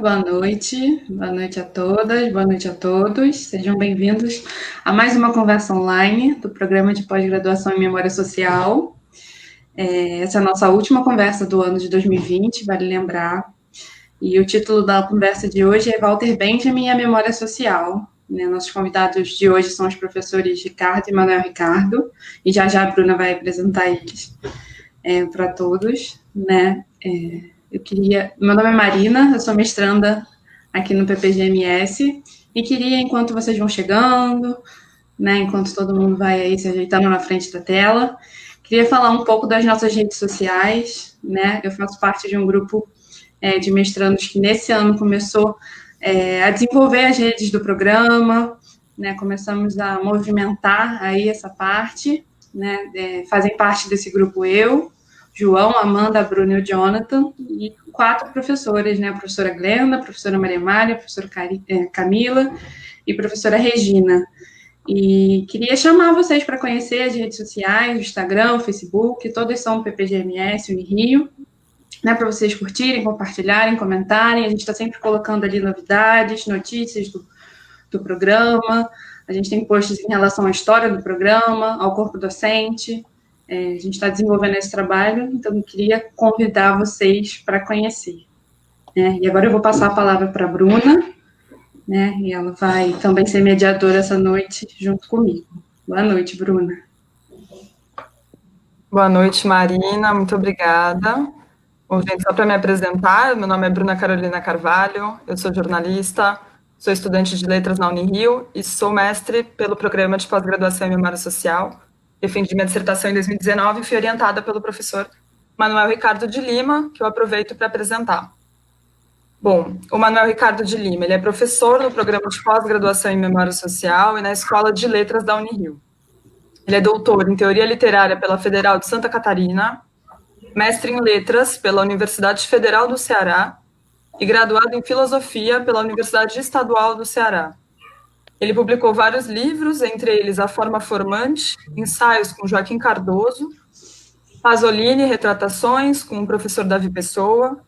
boa noite a todas, boa noite a todos. Sejam bem-vindos a mais uma conversa online do programa de pós-graduação em Memória Social. Essa é a nossa última conversa do ano de 2020, vale lembrar. E o título da conversa de hoje é Walter Benjamin e a Memória Social. Nossos convidados de hoje são os professores Ricardo e Manuel Ricardo, e já a Bruna vai apresentar eles para todos, né? Meu nome é Marina, eu sou mestranda aqui no PPGMS e queria, enquanto vocês vão chegando, né, enquanto todo mundo vai aí se ajeitando na frente da tela, queria falar um pouco das nossas redes sociais, né? Eu faço parte de um grupo de mestrandos que nesse ano começou a desenvolver as redes do programa, né? Começamos a movimentar aí essa parte, né? Fazem parte desse grupo João, Amanda, Bruno e o Jonathan, e 4 professores, né? A professora Glenda, a professora Maria Amália, a professora Camila e a professora Regina. E queria chamar vocês para conhecer as redes sociais, o Instagram, o Facebook, todas são PPGMS, Unirio, né? Para vocês curtirem, compartilharem, comentarem. A gente está sempre colocando ali novidades, notícias do programa. A gente tem posts em relação à história do programa, ao corpo docente. A gente está desenvolvendo esse trabalho, então eu queria convidar vocês para conhecer. E agora eu vou passar a palavra para a Bruna, né? E ela vai também ser mediadora essa noite junto comigo. Boa noite, Bruna. Boa noite, Marina, muito obrigada. Bom, gente, só para me apresentar, meu nome é Bruna Carolina Carvalho, eu sou jornalista, sou estudante de letras na Unirio e sou mestre pelo programa de pós-graduação em Memória Social. Defendi minha dissertação em 2019 e fui orientada pelo professor Manuel Ricardo de Lima, que eu aproveito para apresentar. Bom, o Manuel Ricardo de Lima, ele é professor no programa de pós-graduação em Memória Social e na Escola de Letras da Unirio. Ele é doutor em Teoria Literária pela Federal de Santa Catarina, mestre em Letras pela Universidade Federal do Ceará e graduado em Filosofia pela Universidade Estadual do Ceará. Ele publicou vários livros, entre eles A Forma Formante, Ensaios com Joaquim Cardoso, Pasolini, Retratações, com o professor Davi Pessoa,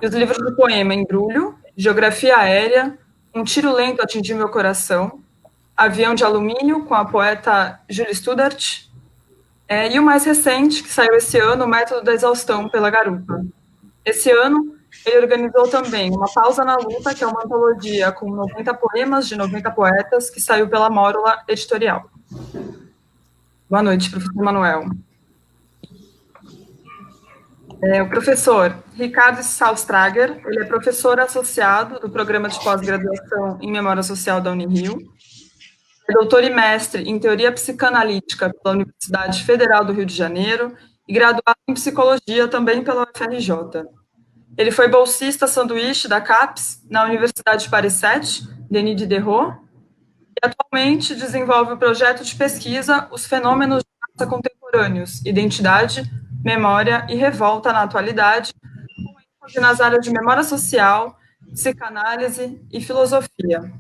e os livros do poema Embrulho, Geografia Aérea, Um Tiro Lento Atingiu Meu Coração, Avião de Alumínio, com a poeta Julie Studart, e o mais recente, que saiu esse ano, O Método da Exaustão, pela Garupa. Esse ano, ele organizou também Uma Pausa na Luta, que é uma antologia com 90 poemas de 90 poetas, que saiu pela Mórula Editorial. Boa noite, professor Manuel. O professor Ricardo Salstrager, ele é professor associado do Programa de Pós-Graduação em Memória Social da Unirio, é doutor e mestre em Teoria Psicanalítica pela Universidade Federal do Rio de Janeiro e graduado em Psicologia também pela UFRJ. Ele foi bolsista sanduíche da CAPES na Universidade de Paris 7, Denis Diderot, e atualmente desenvolve o projeto de pesquisa Os Fenômenos de Massa Contemporâneos, Identidade, Memória e Revolta na Atualidade, com ênfase nas áreas de memória social, psicanálise e filosofia.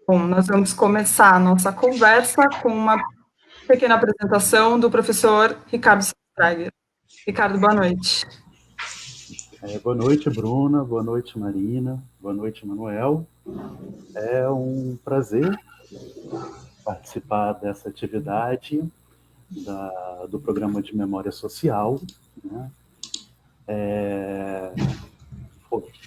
Bom, nós vamos começar a nossa conversa com uma pequena apresentação do professor Ricardo Salstrager. Ricardo, boa noite. Boa noite, Bruna. Boa noite, Marina. Boa noite, Manuel. É um prazer participar dessa atividade do Programa de Memória Social, né?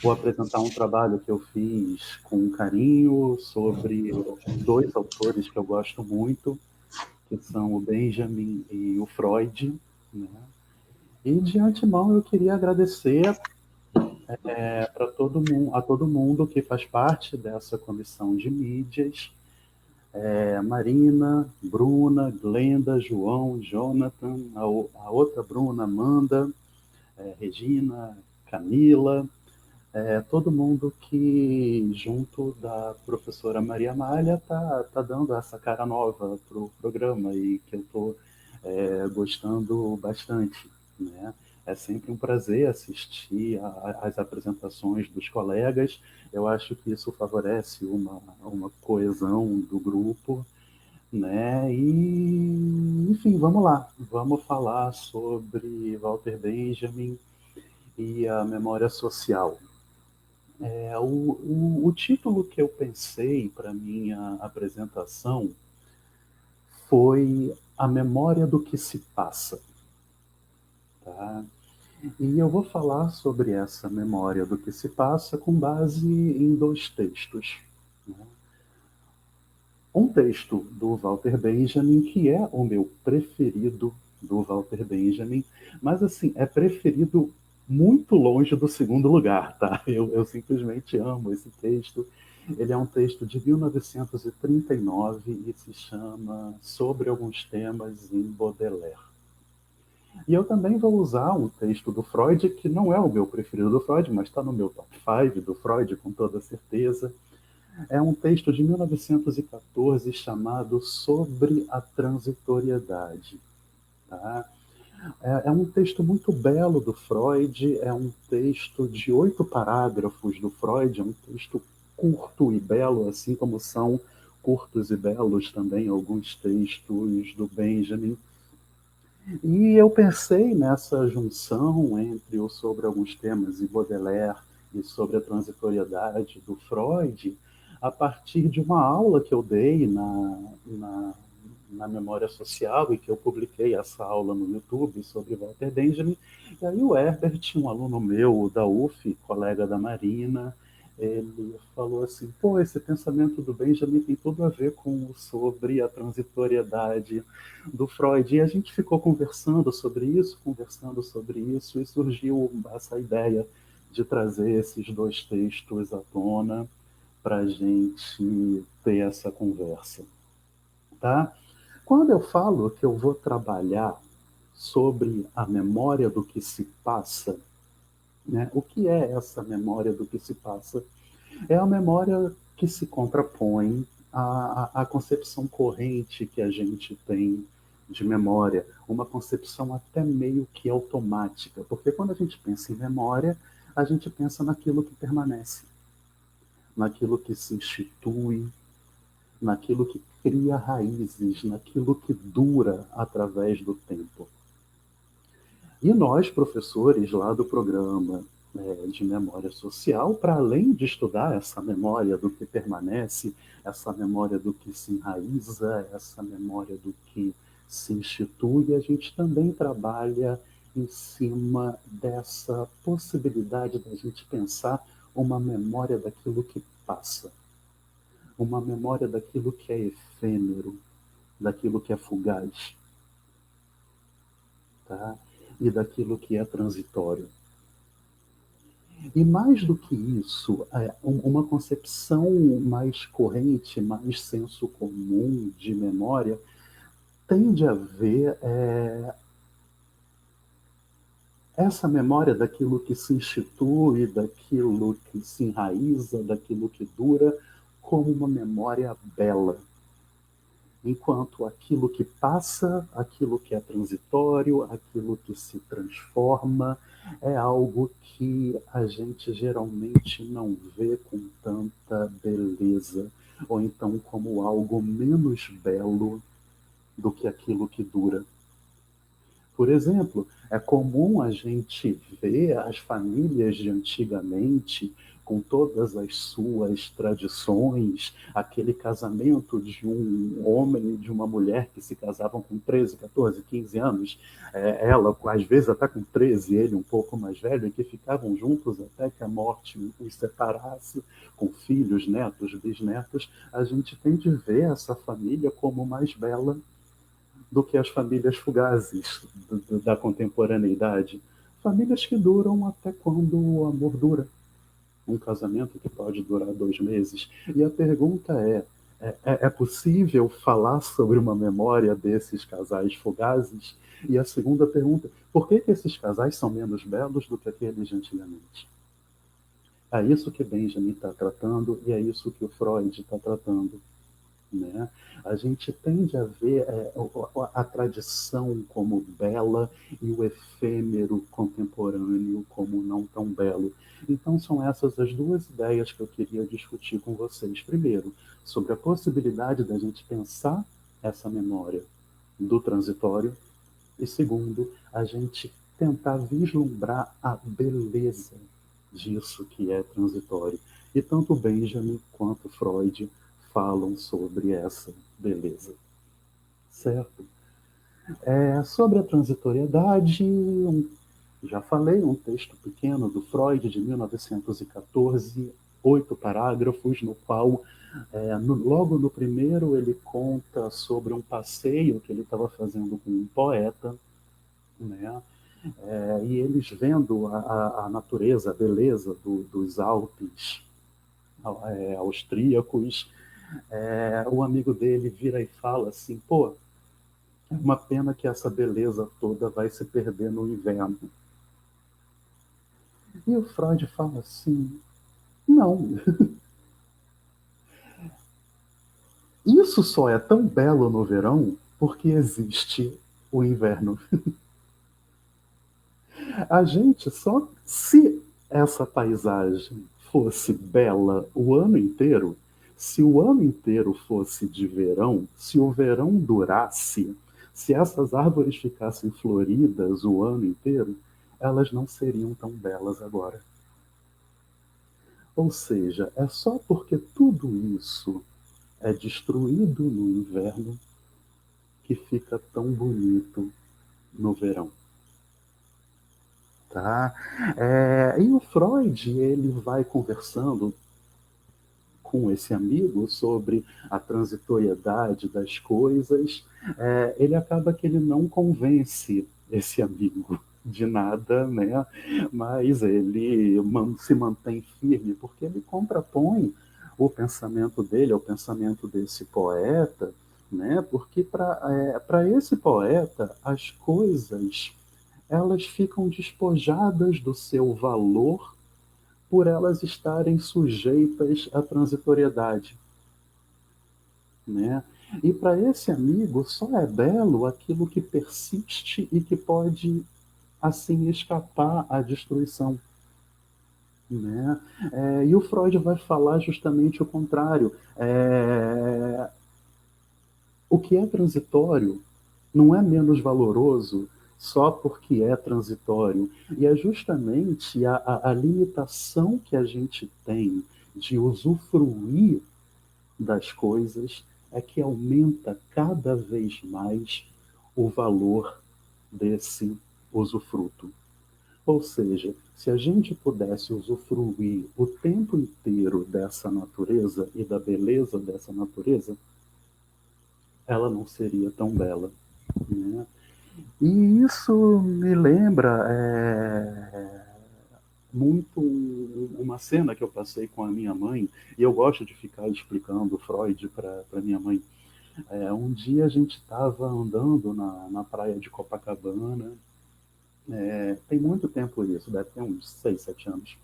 Vou apresentar um trabalho que eu fiz com carinho sobre 2 autores que eu gosto muito, que são o Benjamin e o Freud, né? E de antemão eu queria agradecer a todo mundo que faz parte dessa comissão de mídias, Marina, Bruna, Glenda, João, Jonathan, a outra Bruna, Amanda, Regina, Camila, todo mundo que, junto da professora Maria Amália, tá dando essa cara nova para o programa e que eu estou gostando bastante, né? É sempre um prazer assistir às apresentações dos colegas. Eu acho que isso favorece uma coesão do grupo, né? E, enfim, vamos lá. Vamos falar sobre Walter Benjamin e a memória social. O título que eu pensei para minha apresentação foi A Memória do que se passa. Tá? E eu vou falar sobre essa memória do que se passa com base em dois textos. Né? Um texto do Walter Benjamin, que é o meu preferido do Walter Benjamin, mas assim, é preferido muito longe do segundo lugar, tá? Eu simplesmente amo esse texto. Ele é um texto de 1939 e se chama Sobre Alguns Temas em Baudelaire. E eu também vou usar um texto do Freud, que não é o meu preferido do Freud, mas está no meu top 5 do Freud, com toda certeza. É um texto de 1914 chamado Sobre a Transitoriedade. Tá? É um texto muito belo do Freud, é um texto de 8 parágrafos do Freud, é um texto curto e belo, assim como são curtos e belos também alguns textos do Benjamin. E eu pensei nessa junção entre o Sobre Alguns Temas e Baudelaire e sobre a transitoriedade do Freud, a partir de uma aula que eu dei na Memória Social e que eu publiquei essa aula no YouTube sobre Walter Benjamin. E aí o Herbert, um aluno meu da UF, colega da Marina, ele falou assim, pô, esse pensamento do Benjamin tem tudo a ver com sobre a transitoriedade do Freud. E a gente ficou conversando sobre isso, e surgiu essa ideia de trazer esses dois textos à tona para a gente ter essa conversa. Tá? Quando eu falo que eu vou trabalhar sobre a memória do que se passa, né, o que é essa memória do que se passa? É a memória que se contrapõe à concepção corrente que a gente tem de memória, uma concepção até meio que automática, porque quando a gente pensa em memória, a gente pensa naquilo que permanece, naquilo que se institui, naquilo que cria raízes, naquilo que dura através do tempo. E nós, professores lá do programa de memória social, para além de estudar essa memória do que permanece, essa memória do que se enraiza, essa memória do que se institui, a gente também trabalha em cima dessa possibilidade da gente pensar uma memória daquilo que passa, uma memória daquilo que é efêmero, daquilo que é fugaz, tá? E daquilo que é transitório. E mais do que isso, uma concepção mais corrente, mais senso comum de memória, tende a ver essa memória daquilo que se institui, daquilo que se enraiza, daquilo que dura, como uma memória bela. Enquanto aquilo que passa, aquilo que é transitório, aquilo que se transforma, é algo que a gente geralmente não vê com tanta beleza, ou então como algo menos belo do que aquilo que dura. Por exemplo, é comum a gente ver as famílias de antigamente, com todas as suas tradições, aquele casamento de um homem e de uma mulher que se casavam com 13, 14, 15 anos, ela às vezes até com 13, ele um pouco mais velho, e que ficavam juntos até que a morte os separasse, com filhos, netos, bisnetos. A gente tem de ver essa família como mais bela do que as famílias fugazes da contemporaneidade. Famílias que duram até quando o amor dura. Um casamento que pode durar 2 meses. E a pergunta é possível falar sobre uma memória desses casais fugazes? E a segunda pergunta, por que esses casais são menos belos do que aqueles de antigamente? É isso que Benjamin está tratando e é isso que o Freud está tratando. Né? A gente tende a ver a tradição como bela e o efêmero contemporâneo como não tão belo. Então, são essas as duas ideias que eu queria discutir com vocês. Primeiro, sobre a possibilidade da gente pensar essa memória do transitório, e segundo, a gente tentar vislumbrar a beleza disso que é transitório. E tanto Benjamin quanto Freud falam sobre essa beleza, certo? Sobre a transitoriedade, já falei, um texto pequeno do Freud de 1914, 8 parágrafos, no qual, logo no primeiro, ele conta sobre um passeio que ele estava fazendo com um poeta, né? E eles vendo a natureza, a beleza dos Alpes austríacos, o amigo dele vira e fala assim, pô, é uma pena que essa beleza toda vai se perder no inverno. E o Freud fala assim, não, isso só é tão belo no verão porque existe o inverno. A gente só, se essa paisagem fosse bela o ano inteiro, se o ano inteiro fosse de verão, se o verão durasse, se essas árvores ficassem floridas o ano inteiro, elas não seriam tão belas agora. Ou seja, é só porque tudo isso é destruído no inverno que fica tão bonito no verão. Tá? E o Freud, ele vai conversando com esse amigo sobre a transitoriedade das coisas, ele acaba que ele não convence esse amigo de nada, né? Mas ele se mantém firme porque ele contrapõe o pensamento dele ao pensamento desse poeta, né? Porque para esse poeta as coisas elas ficam despojadas do seu valor por elas estarem sujeitas à transitoriedade, né? E para esse amigo só é belo aquilo que persiste e que pode assim escapar à destruição, né? E o Freud vai falar justamente o contrário. O que é transitório não é menos valoroso só porque é transitório. E é justamente a limitação que a gente tem de usufruir das coisas é que aumenta cada vez mais o valor desse usufruto. Ou seja, se a gente pudesse usufruir o tempo inteiro dessa natureza e da beleza dessa natureza, ela não seria tão bela, né? E isso me lembra muito uma cena que eu passei com a minha mãe, e eu gosto de ficar explicando Freud para minha mãe. Um dia a gente estava andando na praia de Copacabana, tem muito tempo isso, deve ter uns 6, 7 anos,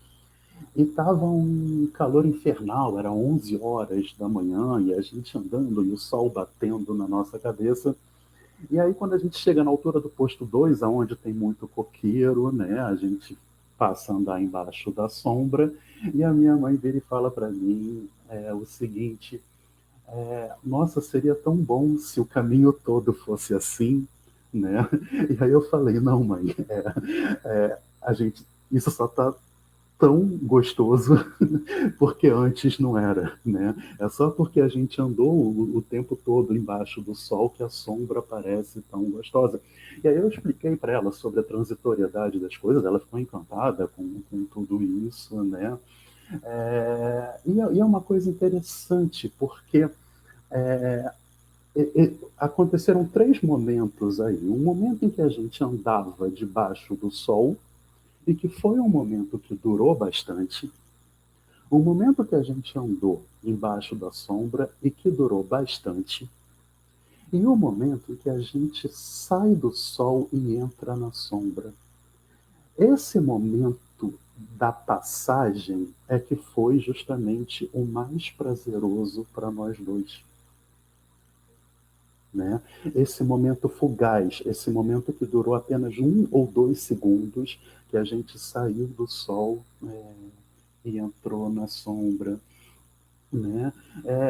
e estava um calor infernal, era 11 horas da manhã, e a gente andando, e o sol batendo na nossa cabeça. E aí, quando a gente chega na altura do posto 2, onde tem muito coqueiro, né, a gente passa a andar embaixo da sombra, e a minha mãe vira e fala para mim o seguinte, nossa, seria tão bom se o caminho todo fosse assim, né? E aí eu falei, não, mãe, a gente, isso só está tão gostoso porque antes não era, né? É só porque a gente andou o tempo todo embaixo do sol que a sombra parece tão gostosa. E aí eu expliquei para ela sobre a transitoriedade das coisas, ela ficou encantada com tudo isso, né? E é uma coisa interessante, porque aconteceram 3 momentos aí. Um momento em que a gente andava debaixo do sol, e que foi um momento que durou bastante, um momento que a gente andou embaixo da sombra e que durou bastante, e um momento em que a gente sai do sol e entra na sombra. Esse momento da passagem é que foi justamente o mais prazeroso para nós dois. Né? Esse momento fugaz, esse momento que durou apenas 1 ou 2 segundos, que a gente saiu do sol e entrou na sombra. Né?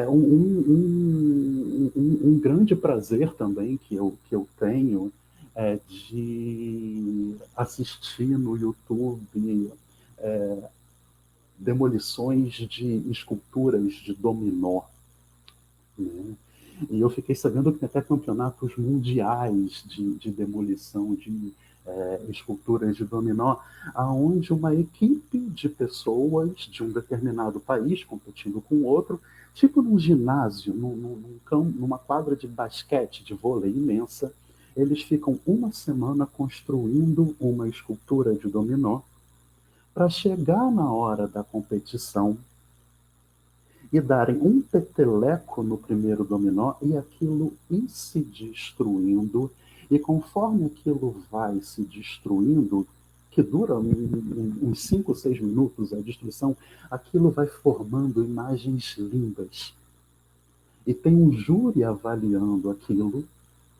Um grande prazer também que eu tenho de assistir no YouTube demolições de esculturas de dominó, né? E eu fiquei sabendo que tem até campeonatos mundiais de demolição de esculturas de dominó, aonde uma equipe de pessoas de um determinado país competindo com outro, tipo num ginásio, numa quadra de basquete, de vôlei imensa, eles ficam uma semana construindo uma escultura de dominó para chegar na hora da competição e darem um peteleco no primeiro dominó e aquilo ir se destruindo, e conforme aquilo vai se destruindo, que dura uns 5, 6 minutos a destruição, aquilo vai formando imagens lindas. E tem um júri avaliando aquilo,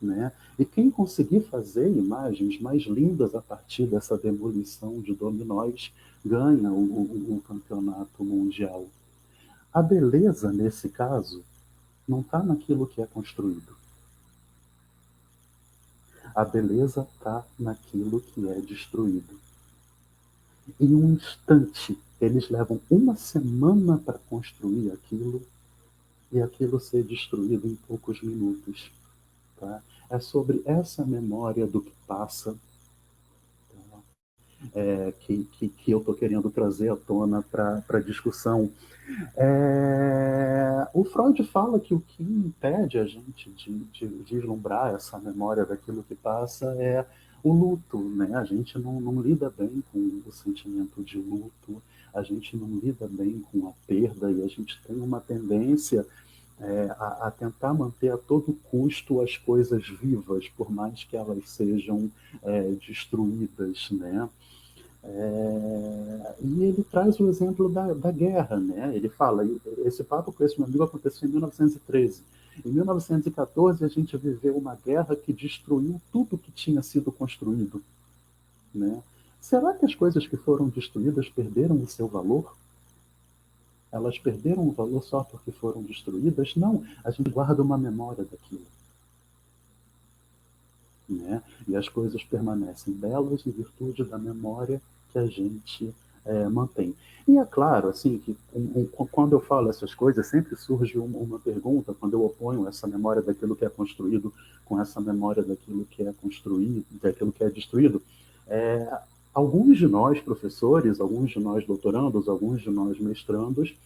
né? E quem conseguir fazer imagens mais lindas a partir dessa demolição de dominóis ganha o campeonato mundial. A beleza, nesse caso, não está naquilo que é construído. A beleza está naquilo que é destruído. Em um instante, eles levam uma semana para construir aquilo e aquilo ser destruído em poucos minutos. Tá? É sobre essa memória do que passa, tá? Que eu estou querendo trazer à tona para a discussão. O Freud fala que o que impede a gente de vislumbrar essa memória daquilo que passa é o luto, né? A gente não lida bem com o sentimento de luto, a gente não lida bem com a perda, e a gente tem uma tendência a tentar manter a todo custo as coisas vivas, por mais que elas sejam destruídas, né? E ele traz o exemplo da guerra, né? Ele fala, esse papo com esse meu amigo aconteceu em 1913. Em 1914, a gente viveu uma guerra que destruiu tudo que tinha sido construído, né? Será que as coisas que foram destruídas perderam o seu valor? Elas perderam o valor só porque foram destruídas? Não, a gente guarda uma memória daquilo, né? E as coisas permanecem belas em virtude da memória que a gente mantém. E é claro, assim, que quando eu falo essas coisas, sempre surge uma pergunta, quando eu oponho essa memória daquilo que é construído com essa memória daquilo que é construído, daquilo que é destruído. Alguns de nós, professores, alguns de nós doutorandos, alguns de nós mestrandos,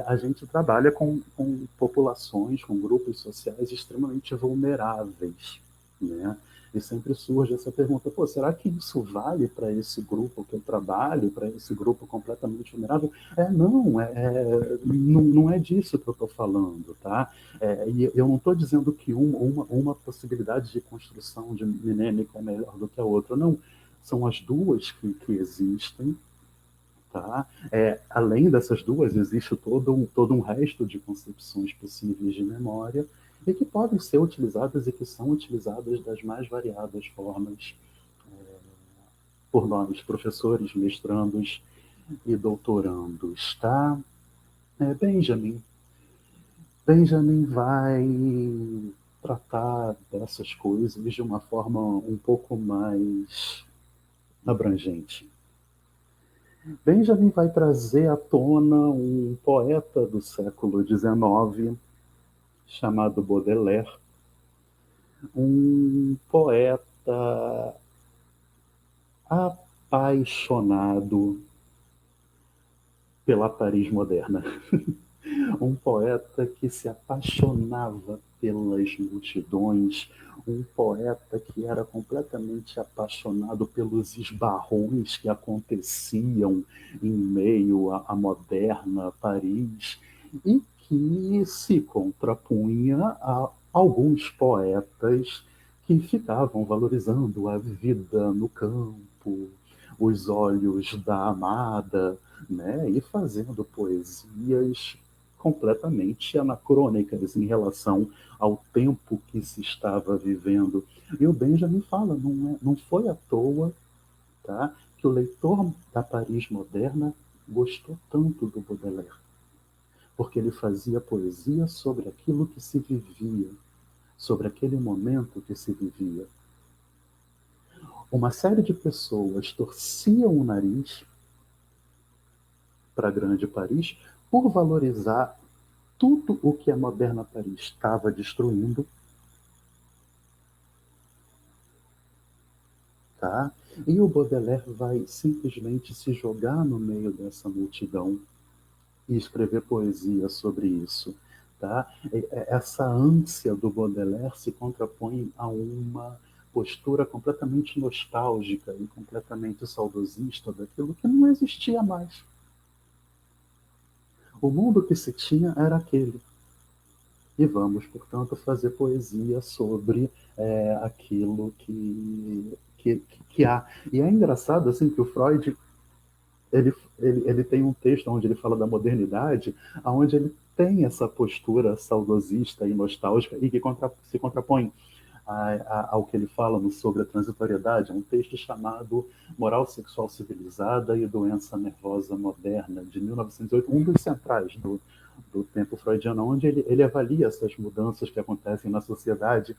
a gente trabalha com populações, com grupos sociais extremamente vulneráveis, né? E sempre surge essa pergunta, pô, será que isso vale para esse grupo que eu trabalho, para esse grupo completamente vulnerável? Não é disso que eu estou falando, tá? E eu não estou dizendo que uma possibilidade de construção de mnemônica é melhor do que a outra, não. São as duas que existem, tá? Além dessas duas, existe todo um resto de concepções possíveis de memória, e que podem ser utilizadas e que são utilizadas das mais variadas formas por nós, professores, mestrandos e doutorandos, tá? Benjamin. Benjamin vai tratar dessas coisas de uma forma um pouco mais abrangente. Benjamin vai trazer à tona um poeta do século XIX chamado Baudelaire, um poeta apaixonado pela Paris moderna, um poeta que se apaixonava pelas multidões, um poeta que era completamente apaixonado pelos esbarrões que aconteciam em meio à moderna Paris, e que se contrapunha a alguns poetas que ficavam valorizando a vida no campo, os olhos da amada, né? E fazendo poesias completamente anacrônicas em relação ao tempo que se estava vivendo. E o Benjamin fala, não foi à toa, tá, que o leitor da Paris moderna gostou tanto do Baudelaire, porque ele fazia poesia sobre aquilo que se vivia, sobre aquele momento que se vivia. Uma série de pessoas torciam o nariz para a Grande Paris, por valorizar tudo o que a moderna Paris estava destruindo, tá? E o Baudelaire vai simplesmente se jogar no meio dessa multidão e escrever poesia sobre isso, tá? Essa ânsia do Baudelaire se contrapõe a uma postura completamente nostálgica e completamente saudosista daquilo que não existia mais. O mundo que se tinha era aquele. E vamos, portanto, fazer poesia sobre aquilo que há. E é engraçado assim que o Freud ele tem um texto onde ele fala da modernidade, onde ele tem essa postura saudosista e nostálgica e que se contrapõe ao que ele fala sobre a transitoriedade. É um texto chamado Moral Sexual Civilizada e Doença Nervosa Moderna, de 1908, um dos centrais do tempo freudiano, onde ele avalia essas mudanças que acontecem na sociedade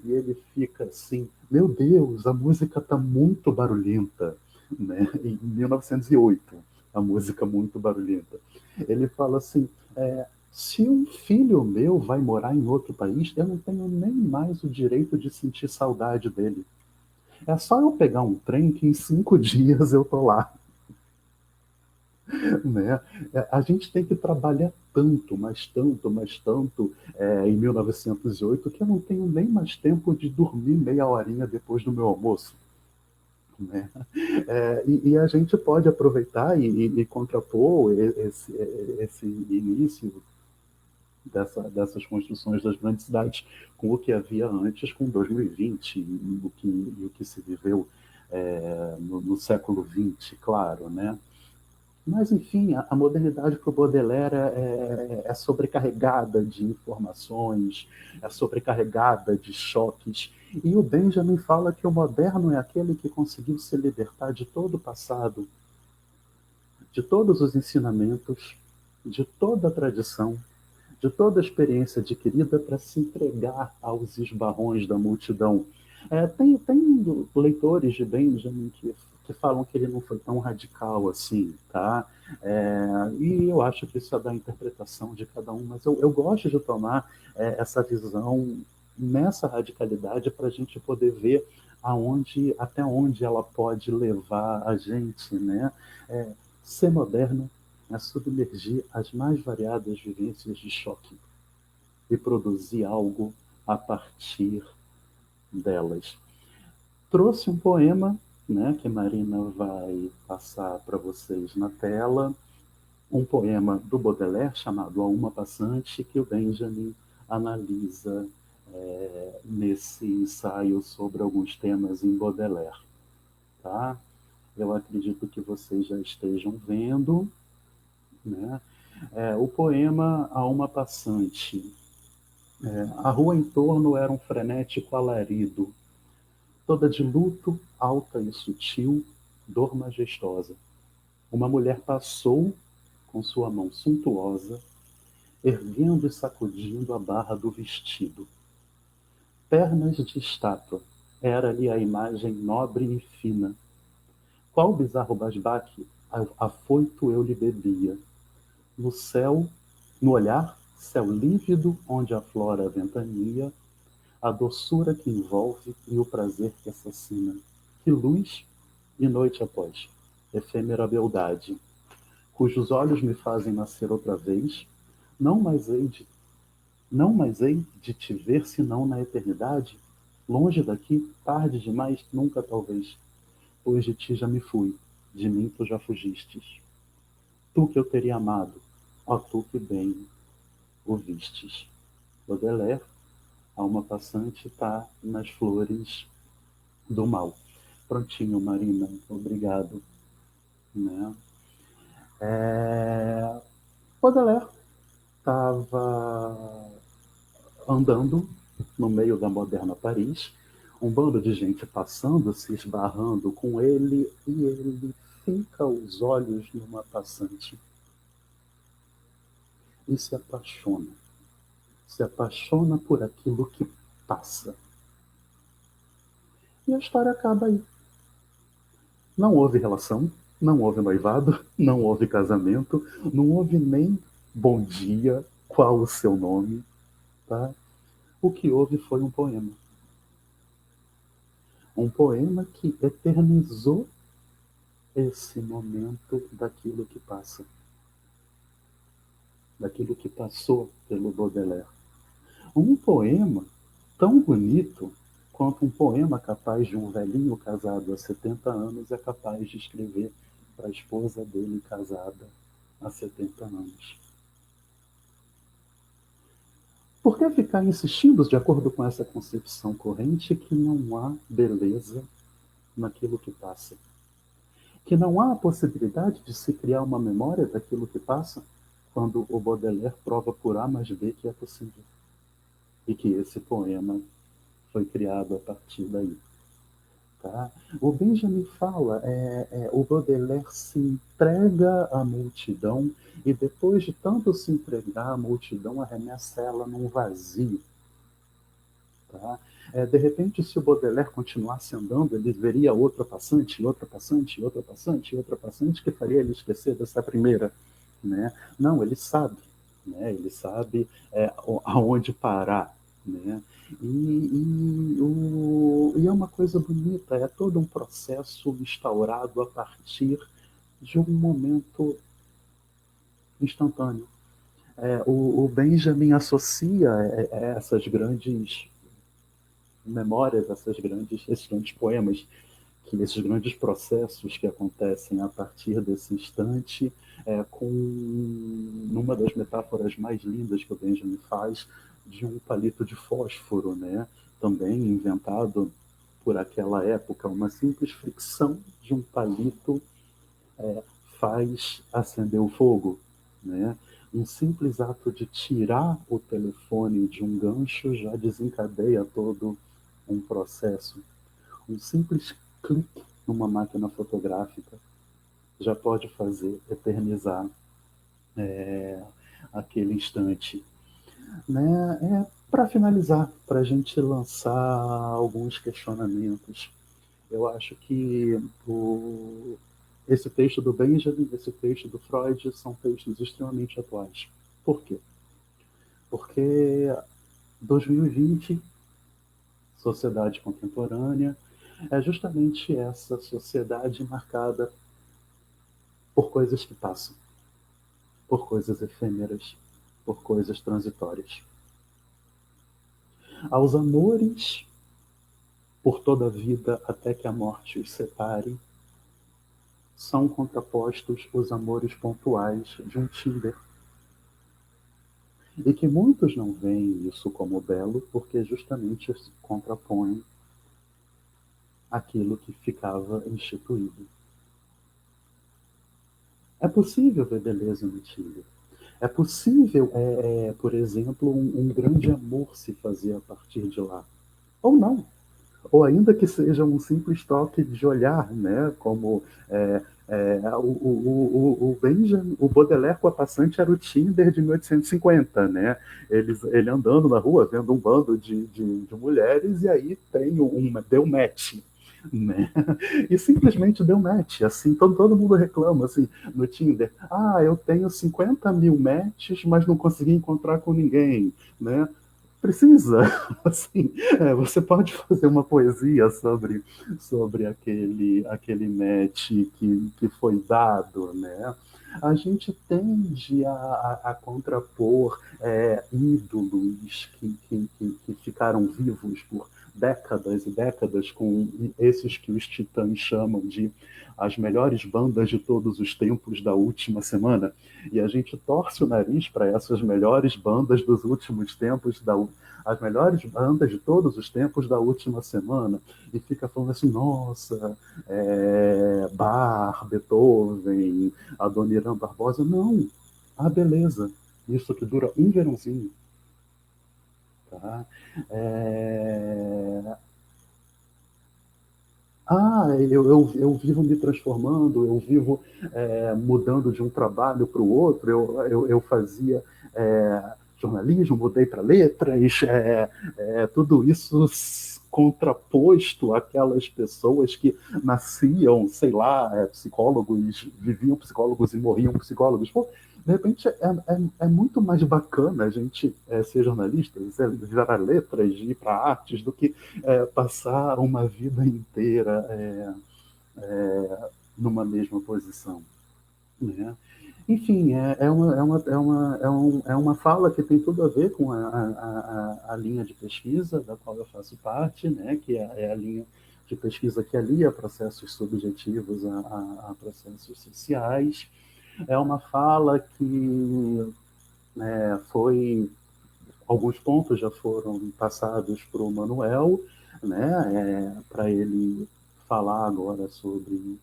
e ele fica assim, meu Deus, a música está muito barulhenta, né? Em 1908, a música muito barulhenta. Ele fala assim, se um filho meu vai morar em outro país, eu não tenho nem mais o direito de sentir saudade dele. É só eu pegar um trem que em 5 dias eu tô lá. Né? A gente tem que trabalhar tanto, mas tanto em 1908 que eu não tenho nem mais tempo de dormir meia horinha depois do meu almoço. Né? E a gente pode aproveitar e contrapor esse início dessas construções das grandes cidades com o que havia antes, com 2020 e o que se viveu no século XX, claro, né? Mas, enfim, a modernidade para o Baudelaire é sobrecarregada de informações, é sobrecarregada de choques. E o Benjamin fala que o moderno é aquele que conseguiu se libertar de todo o passado, de todos os ensinamentos, de toda a tradição, de toda a experiência adquirida para se entregar aos esbarrões da multidão. Tem leitores de Benjamin que falam que ele não foi tão radical assim, tá? E eu acho que isso é da interpretação de cada um, mas eu gosto de tomar essa visão nessa radicalidade para a gente poder ver até onde ela pode levar a gente, né? Ser moderno é submergir as mais variadas vivências de choque e produzir algo a partir delas. Trouxe um poema, né, que Marina vai passar para vocês na tela, um poema do Baudelaire chamado A Uma Passante, que o Benjamin analisa nesse ensaio sobre alguns temas em Baudelaire. Tá? Eu acredito que vocês já estejam vendo, né? O poema A Uma Passante. A rua em torno era um frenético alarido, toda de luto, alta e sutil, dor majestosa. Uma mulher passou com sua mão suntuosa, erguendo e sacudindo a barra do vestido. Pernas de estátua, era-lhe a imagem nobre e fina. Qual bizarro basbaque, afoito eu lhe bebia. No céu, no olhar, céu lívido onde aflora a ventania, a doçura que envolve e o prazer que assassina. Que luz e noite após, efêmera beldade, cujos olhos me fazem nascer outra vez, não mais hei de, não mais hei de te ver senão na eternidade, longe daqui, tarde demais, nunca talvez, pois de ti já me fui, de mim tu já fugistes. Tu que eu teria amado, ó tu que bem o vistes. Baudelaire, a uma passante está nas flores do mal. Prontinho, Marina, obrigado. Né? Baudelaire estava andando no meio da moderna Paris, um bando de gente passando, se esbarrando com ele, e ele finca os olhos numa passante e se apaixona. Se apaixona por aquilo que passa. E a história acaba aí. Não houve relação, Não houve noivado, não houve casamento, não houve nem bom dia, qual o seu nome, tá? O que houve foi um poema. Um poema que eternizou esse momento daquilo que passa, daquilo que passou pelo Baudelaire. Um poema tão bonito quanto um poema capaz de um velhinho casado há 70 anos é capaz de escrever para a esposa dele casada há 70 anos. Por que ficar insistindo, de acordo com essa concepção corrente, que não há beleza naquilo que passa? Que não há a possibilidade de se criar uma memória daquilo que passa, quando o Baudelaire prova por A mais B que é possível. E que esse poema foi criado a partir daí. Tá? O Benjamin fala, o Baudelaire se entrega à multidão e depois de tanto se entregar, a multidão arremessa ela num vazio. Tá? De repente, se o Baudelaire continuasse andando, ele veria outra passante, outra passante, outra passante, outra passante, que faria ele esquecer dessa primeira. Né? Não, ele sabe. Né? Ele sabe aonde parar. Né? E é uma coisa bonita, é todo um processo instaurado a partir de um momento instantâneo. O Benjamin associa essas grandes memórias, esses grandes poemas, esses grandes processos que acontecem a partir desse instante, com uma das metáforas mais lindas que o Benjamin faz de um palito de fósforo, né? Também inventado por aquela época, uma simples fricção de um palito faz acender o fogo, né? Um simples ato de tirar o telefone de um gancho já desencadeia todo um processo. Um simples clique numa máquina fotográfica já pode fazer eternizar aquele instante. Né? Para finalizar, para a gente lançar alguns questionamentos, eu acho que esse texto do Benjamin, esse texto do Freud, são textos extremamente atuais. Por quê? Porque 2020, sociedade contemporânea, é justamente essa sociedade marcada por coisas que passam, por coisas efêmeras, por coisas transitórias. Aos amores, por toda a vida, até que a morte os separe, são contrapostos os amores pontuais de um Tinder. E que muitos não veem isso como belo, porque justamente se contrapõe aquilo que ficava instituído. É possível ver beleza no Tinder. É possível, por exemplo, um grande amor se fazer a partir de lá. Ou não. Ou ainda que seja um simples toque de olhar, né? Como o Benjamin, o Baudelaire com a passante era o Tinder de 1850, né? Ele andando na rua, vendo um bando de mulheres, e aí deu match. Né? E simplesmente deu match, assim, todo mundo reclama, assim, no Tinder, eu tenho 50 mil matches, mas não consegui encontrar com ninguém, né? Precisa, assim, você pode fazer uma poesia sobre aquele match que foi dado, né? A gente tende a contrapor ídolos que ficaram vivos por décadas e décadas com esses que os titãs chamam de as melhores bandas de todos os tempos da última semana. E a gente torce o nariz para essas melhores bandas dos últimos tempos, as melhores bandas de todos os tempos da última semana. E fica falando assim, nossa, Bach, Beethoven, Adoniran Barbosa. Não, beleza. Isso que dura um verãozinho. Tá? Eu vivo me transformando, eu vivo mudando de um trabalho para o outro, eu fazia jornalismo, mudei para letras, tudo isso contraposto àquelas pessoas que nasciam, sei lá, psicólogos, viviam psicólogos e morriam psicólogos. Pô, de repente é muito mais bacana a gente ser jornalista, virar letras, ir para artes, do que passar uma vida inteira numa mesma posição, né? Enfim, é uma fala que tem tudo a ver com a linha de pesquisa da qual eu faço parte, né? Que é a linha de pesquisa que alia processos subjetivos a processos sociais. É uma fala que foi... Alguns pontos já foram passados para o Manuel, né? Para ele falar agora sobre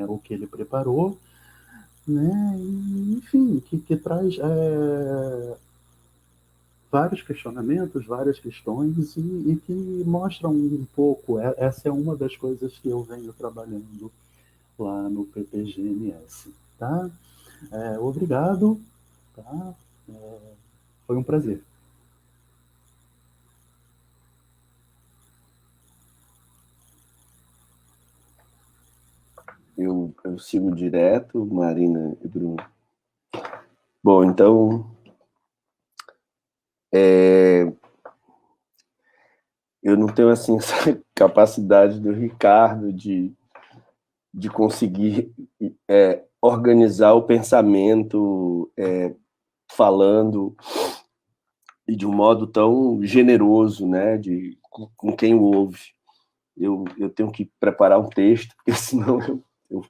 o que ele preparou, né? Enfim, que traz vários questionamentos, várias questões e que mostram um pouco. Essa é uma das coisas que eu venho trabalhando lá no PPGMS, tá? Obrigado, tá? Foi um prazer. Eu sigo direto, Marina e Bruno. Bom, então, eu não tenho assim essa capacidade do Ricardo de conseguir organizar o pensamento falando e de um modo tão generoso, né, com quem o ouve. Eu tenho que preparar um texto, porque senão eu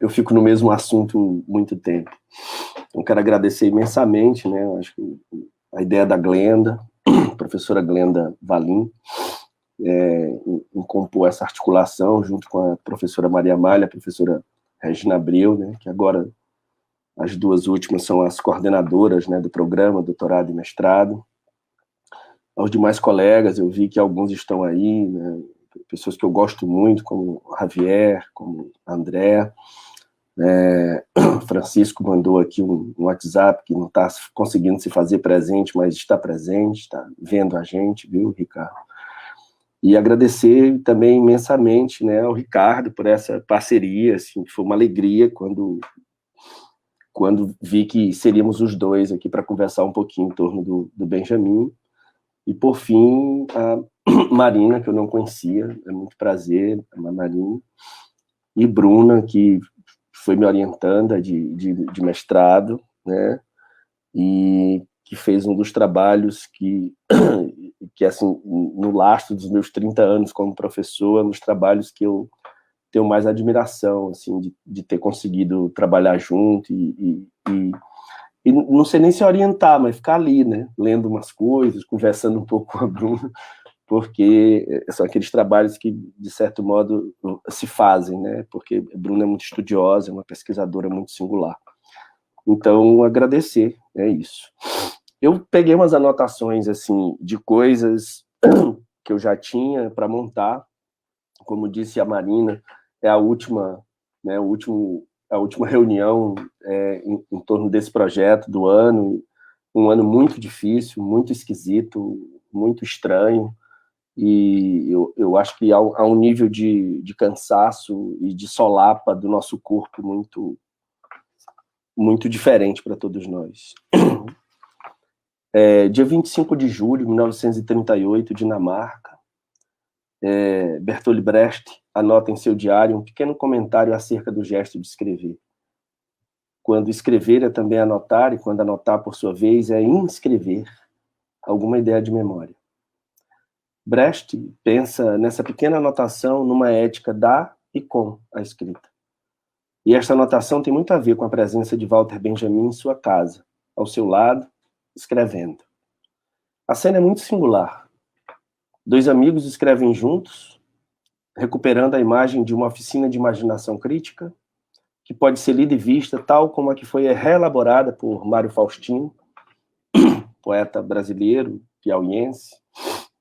fico no mesmo assunto muito tempo. Então, quero agradecer imensamente, né? Eu acho que a ideia da Glenda, a professora Glenda Valim, em compor essa articulação junto com a professora Maria Amália, a professora Regina Abreu, né? Que agora as duas últimas são as coordenadoras, né, do programa, doutorado e mestrado. Aos demais colegas, eu vi que alguns estão aí, né? Pessoas que eu gosto muito, como o Javier, como André. Francisco mandou aqui um WhatsApp que não está conseguindo se fazer presente, mas está presente, está vendo a gente, viu, Ricardo? E agradecer também imensamente, né, ao Ricardo por essa parceria, assim, que foi uma alegria quando vi que seríamos os dois aqui para conversar um pouquinho em torno do Benjamin. E, por fim, a Marina, que eu não conhecia, é muito prazer, a Marina, e Bruna, que foi me orientanda de mestrado, né, e que fez um dos trabalhos que assim, no lastro dos meus 30 anos como professor, é um dos trabalhos que eu tenho mais admiração, assim, de ter conseguido trabalhar junto e não sei nem se orientar, mas ficar ali, né, lendo umas coisas, conversando um pouco com a Bruna, porque são aqueles trabalhos que, de certo modo, se fazem, né, porque a Bruna é muito estudiosa, é uma pesquisadora muito singular. Então, agradecer, é isso. Eu peguei umas anotações, assim, de coisas que eu já tinha para montar. Como disse a Marina, é a última, né, a última reunião em torno desse projeto do ano, um ano muito difícil, muito esquisito, muito estranho, e eu acho que há um nível de cansaço e de solapa do nosso corpo muito, muito diferente para todos nós. Dia 25 de julho de 1938, Dinamarca, Bertolt Brecht anota em seu diário um pequeno comentário acerca do gesto de escrever. Quando escrever é também anotar, e quando anotar, por sua vez, é inscrever alguma ideia de memória. Brecht pensa nessa pequena anotação numa ética da e com a escrita. E esta anotação tem muito a ver com a presença de Walter Benjamin em sua casa, ao seu lado, escrevendo. A cena é muito singular. Dois amigos escrevem juntos, recuperando a imagem de uma oficina de imaginação crítica, que pode ser lida e vista tal como a que foi reelaborada por Mário Faustino, poeta brasileiro, piauiense,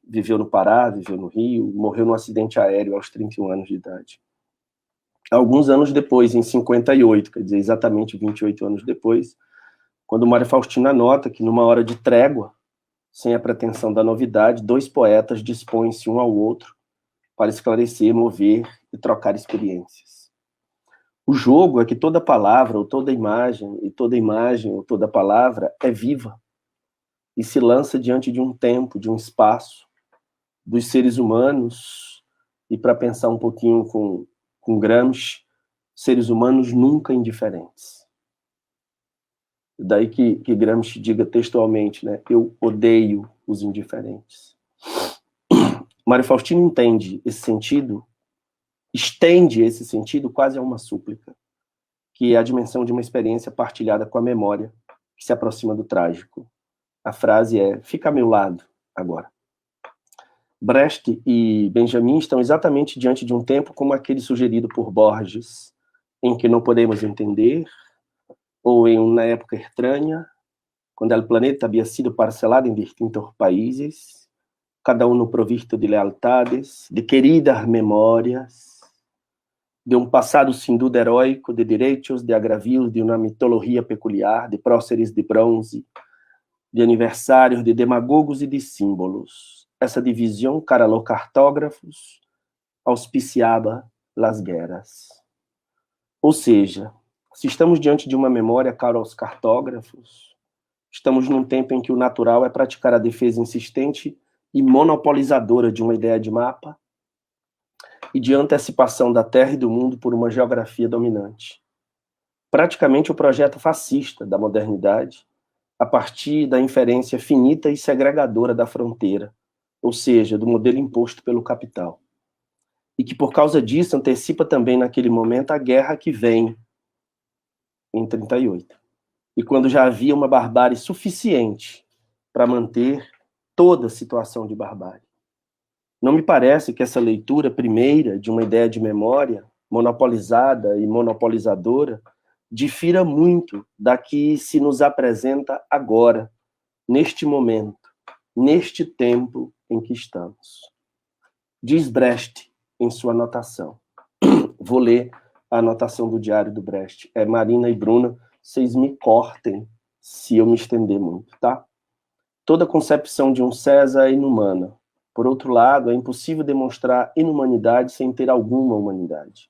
viveu no Pará, viveu no Rio, morreu num acidente aéreo aos 31 anos de idade. Alguns anos depois, em 58, quer dizer, exatamente 28 anos depois, quando Mário Faustino anota que numa hora de trégua, sem a pretensão da novidade, dois poetas dispõem-se um ao outro para esclarecer, mover e trocar experiências. O jogo é que toda palavra, ou toda imagem, e toda imagem, ou toda palavra, é viva e se lança diante de um tempo, de um espaço, dos seres humanos, e para pensar um pouquinho com Gramsci, seres humanos nunca indiferentes. Daí que Gramsci diga textualmente, né, eu odeio os indiferentes. Mário Faustino entende esse sentido, estende esse sentido quase a uma súplica, que é a dimensão de uma experiência partilhada com a memória, que se aproxima do trágico. A frase é, fica a meu lado agora. Brecht e Benjamin estão exatamente diante de um tempo como aquele sugerido por Borges, em que não podemos entender, ou em uma época estranha, quando o planeta havia sido parcelado em distintos países, cada um provisto de lealtades, de queridas memórias, de um passado sem dúvida heróico, de direitos, de agravios, de uma mitologia peculiar, de próceres de bronze, de aniversários, de demagogos e de símbolos. Essa divisão, cara los cartógrafos, auspiciava las guerras. Ou seja, se estamos diante de uma memória cara aos cartógrafos, estamos num tempo em que o natural é praticar a defesa insistente e monopolizadora de uma ideia de mapa e de antecipação da terra e do mundo por uma geografia dominante. Praticamente o projeto fascista da modernidade, a partir da inferência finita e segregadora da fronteira, ou seja, do modelo imposto pelo capital. E que, por causa disso, antecipa também, naquele momento, a guerra que vem, em 38. E quando já havia uma barbárie suficiente para manter toda a situação de barbárie. Não me parece que essa leitura primeira de uma ideia de memória, monopolizada e monopolizadora, difira muito da que se nos apresenta agora, neste momento, neste tempo em que estamos. Diz Brecht em sua anotação. Vou ler a anotação do diário do Brecht. Marina e Bruna, vocês me cortem se eu me estender muito, tá? Toda concepção de um César é inumana. Por outro lado, é impossível demonstrar inumanidade sem ter alguma humanidade.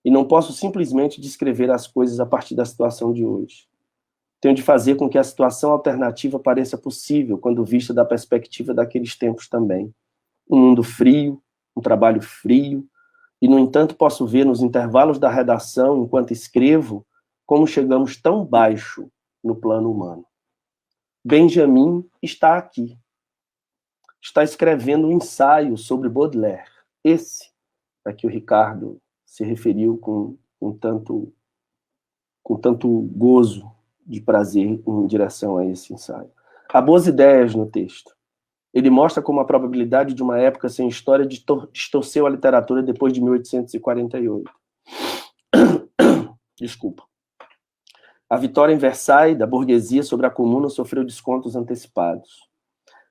E não posso simplesmente descrever as coisas a partir da situação de hoje. Tenho de fazer com que a situação alternativa pareça possível quando vista da perspectiva daqueles tempos também. Um mundo frio, um trabalho frio, e, no entanto, posso ver nos intervalos da redação, enquanto escrevo, como chegamos tão baixo no plano humano. Benjamin está aqui. Está escrevendo um ensaio sobre Baudelaire. Esse a que o Ricardo se referiu com tanto gozo de prazer em direção a esse ensaio. Há boas ideias no texto. Ele mostra como a probabilidade de uma época sem história distorceu a literatura depois de 1848. Desculpa. A vitória em Versailles da burguesia sobre a comuna sofreu descontos antecipados.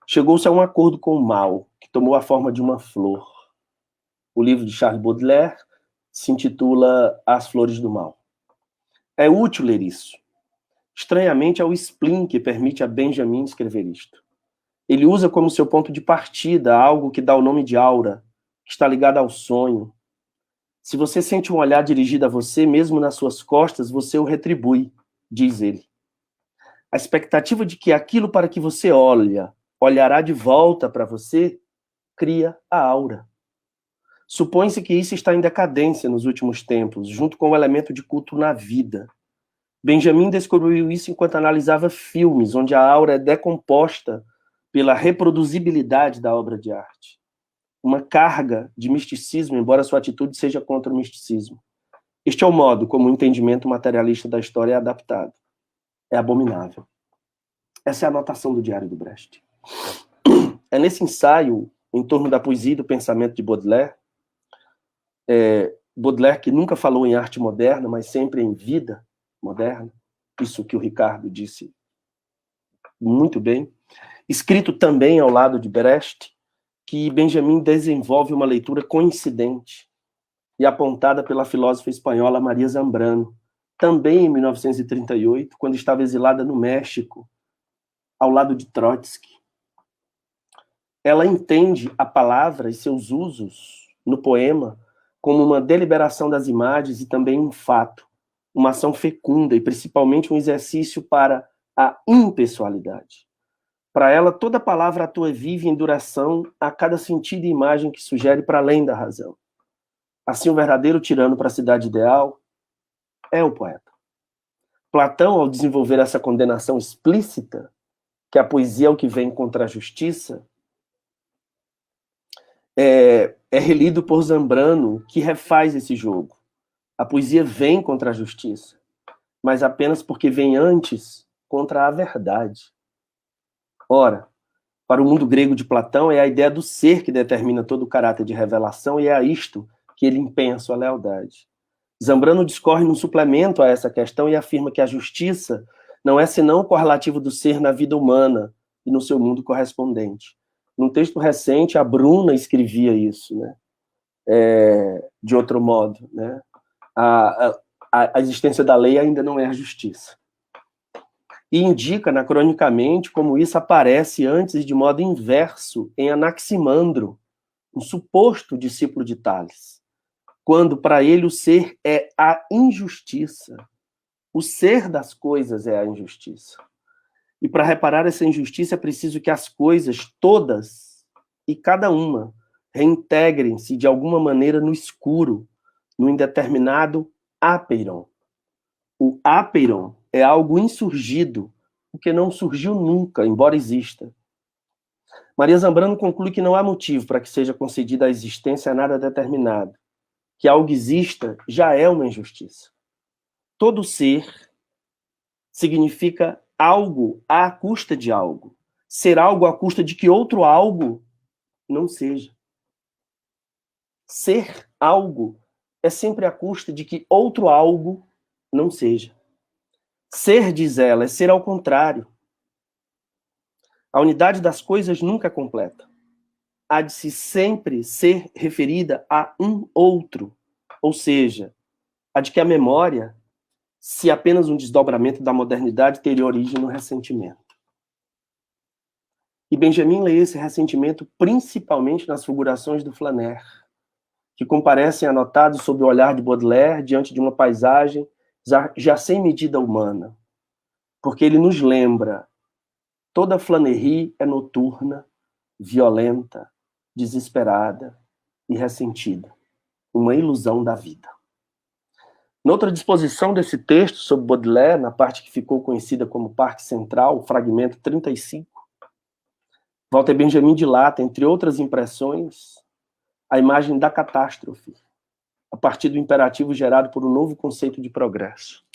Chegou-se a um acordo com o mal, que tomou a forma de uma flor. O livro de Charles Baudelaire se intitula As Flores do Mal. É útil ler isso. Estranhamente, é o spleen que permite a Benjamin escrever isto. Ele usa como seu ponto de partida algo que dá o nome de aura, que está ligado ao sonho. Se você sente um olhar dirigido a você, mesmo nas suas costas, você o retribui, diz ele. A expectativa de que aquilo para que você olhará de volta para você, cria a aura. Supõe-se que isso está em decadência nos últimos tempos, junto com o elemento de culto na vida. Benjamin descobriu isso enquanto analisava filmes, onde a aura é decomposta pela reproduzibilidade da obra de arte. Uma carga de misticismo, embora sua atitude seja contra o misticismo. Este é o modo como o entendimento materialista da história é adaptado. É abominável. Essa é a anotação do diário do Brecht. É nesse ensaio, em torno da poesia e do pensamento de Baudelaire, Baudelaire que nunca falou em arte moderna, mas sempre em vida moderna, isso que o Ricardo disse muito bem, escrito também ao lado de Brecht, que Benjamin desenvolve uma leitura coincidente e apontada pela filósofa espanhola Maria Zambrano, também em 1938, quando estava exilada no México, ao lado de Trotsky. ela entende a palavra e seus usos no poema como uma deliberação das imagens e também um fato, uma ação fecunda e principalmente um exercício para a impessoalidade. Para ela, toda palavra atua viva em duração a cada sentido e imagem que sugere para além da razão. Assim, o verdadeiro tirano para a cidade ideal é o poeta. Platão, ao desenvolver essa condenação explícita, que a poesia é o que vem contra a justiça, é relido por Zambrano, que refaz esse jogo. A poesia vem contra a justiça, mas apenas porque vem antes contra a verdade. Ora, para o mundo grego de Platão, é a ideia do ser que determina todo o caráter de revelação e é a isto que ele empenha sua lealdade. Zambrano discorre num suplemento a essa questão e afirma que a justiça não é senão o correlativo do ser na vida humana e no seu mundo correspondente. Num texto recente, a Bruna escrevia isso, né? De outro modo, né? A existência da lei ainda não é a justiça. E indica, anacronicamente, como isso aparece antes de modo inverso em Anaximandro, um suposto discípulo de Tales, quando para ele o ser é a injustiça. O ser das coisas é a injustiça. E para reparar essa injustiça é preciso que as coisas todas e cada uma reintegrem-se de alguma maneira no escuro, no indeterminado apeiron. O apeiron é algo insurgido, o que não surgiu nunca, embora exista. Maria Zambrano conclui que não há motivo para que seja concedida a existência a nada determinado. Que algo exista já é uma injustiça. Todo ser significa algo à custa de algo. Ser algo à custa de que outro algo não seja. Ser algo é sempre à custa de que outro algo não seja. Ser, diz ela, é ser ao contrário. A unidade das coisas nunca é completa. Há de se sempre ser referida a um outro, ou seja, a de que a memória, se apenas um desdobramento da modernidade, teria origem no ressentimento. E Benjamin lê esse ressentimento principalmente nas figurações do Flaner, que comparecem anotados sob o olhar de Baudelaire diante de uma paisagem já sem medida humana, porque ele nos lembra, toda Flanerie é noturna, violenta, desesperada e ressentida, uma ilusão da vida. Noutra disposição desse texto sobre Baudelaire, na parte que ficou conhecida como Parque Central, o fragmento 35, Walter Benjamin dilata, entre outras impressões, a imagem da catástrofe, a partir do imperativo gerado por um novo conceito de progresso.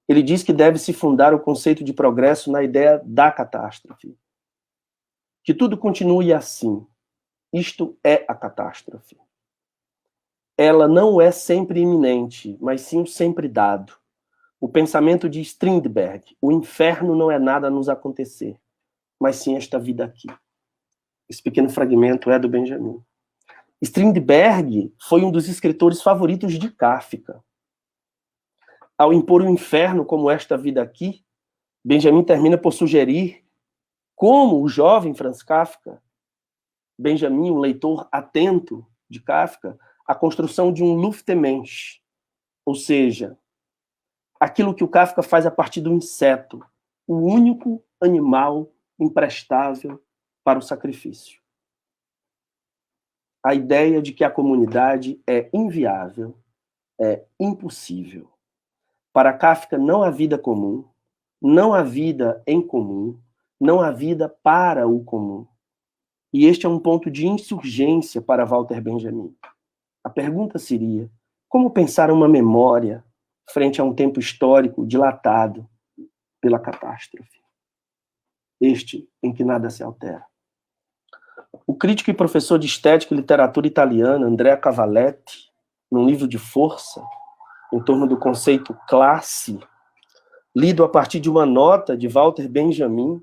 Ele diz que deve-se fundar o conceito de progresso na ideia da catástrofe. Que tudo continue assim. Isto é a catástrofe. Ela não é sempre iminente, mas sim o sempre dado. O pensamento de Strindberg, o inferno não é nada a nos acontecer, mas sim esta vida aqui. Esse pequeno fragmento é do Benjamin. Strindberg foi um dos escritores favoritos de Kafka. Ao impor o inferno como esta vida aqui, Benjamin termina por sugerir como o jovem Franz Kafka, Benjamin, um leitor atento de Kafka, a construção de um Luftmensch, ou seja, aquilo que o Kafka faz a partir do inseto, o único animal imprestável para o sacrifício. A ideia de que a comunidade é inviável, é impossível. Para Kafka não há vida comum, não há vida em comum, não há vida para o comum. E este é um ponto de insurgência para Walter Benjamin. A pergunta seria, como pensar uma memória frente a um tempo histórico dilatado pela catástrofe? Este em que nada se altera. O crítico e professor de estética e literatura italiano, Andrea Cavaletti, num livro de força, em torno do conceito classe, lido a partir de uma nota de Walter Benjamin,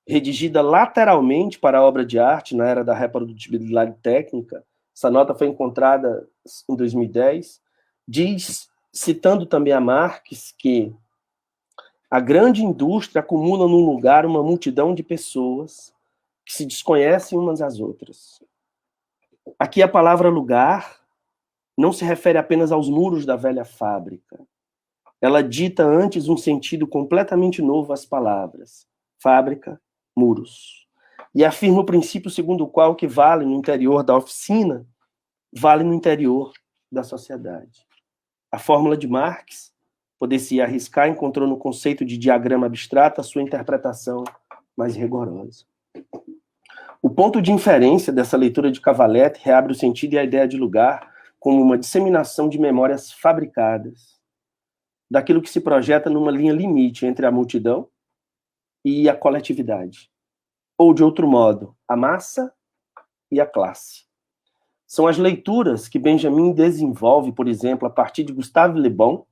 redigida lateralmente para a obra de arte na era da reprodutibilidade técnica. Essa nota foi encontrada em 2010. Diz, citando também a Marx, que a grande indústria acumula num lugar uma multidão de pessoas que se desconhecem umas às outras. Aqui a palavra lugar não se refere apenas aos muros da velha fábrica. Ela dita antes um sentido completamente novo às palavras. Fábrica, muros. E afirma o princípio segundo o qual o que vale no interior da oficina, vale no interior da sociedade. A fórmula de Marx, poder-se arriscar, encontrou no conceito de diagrama abstrato a sua interpretação mais rigorosa. O ponto de inferência dessa leitura de Cavalete reabre o sentido e a ideia de lugar como uma disseminação de memórias fabricadas, daquilo que se projeta numa linha limite entre a multidão e a coletividade. Ou, de outro modo, a massa e a classe. São as leituras que Benjamin desenvolve, por exemplo, a partir de Gustave Le Bon,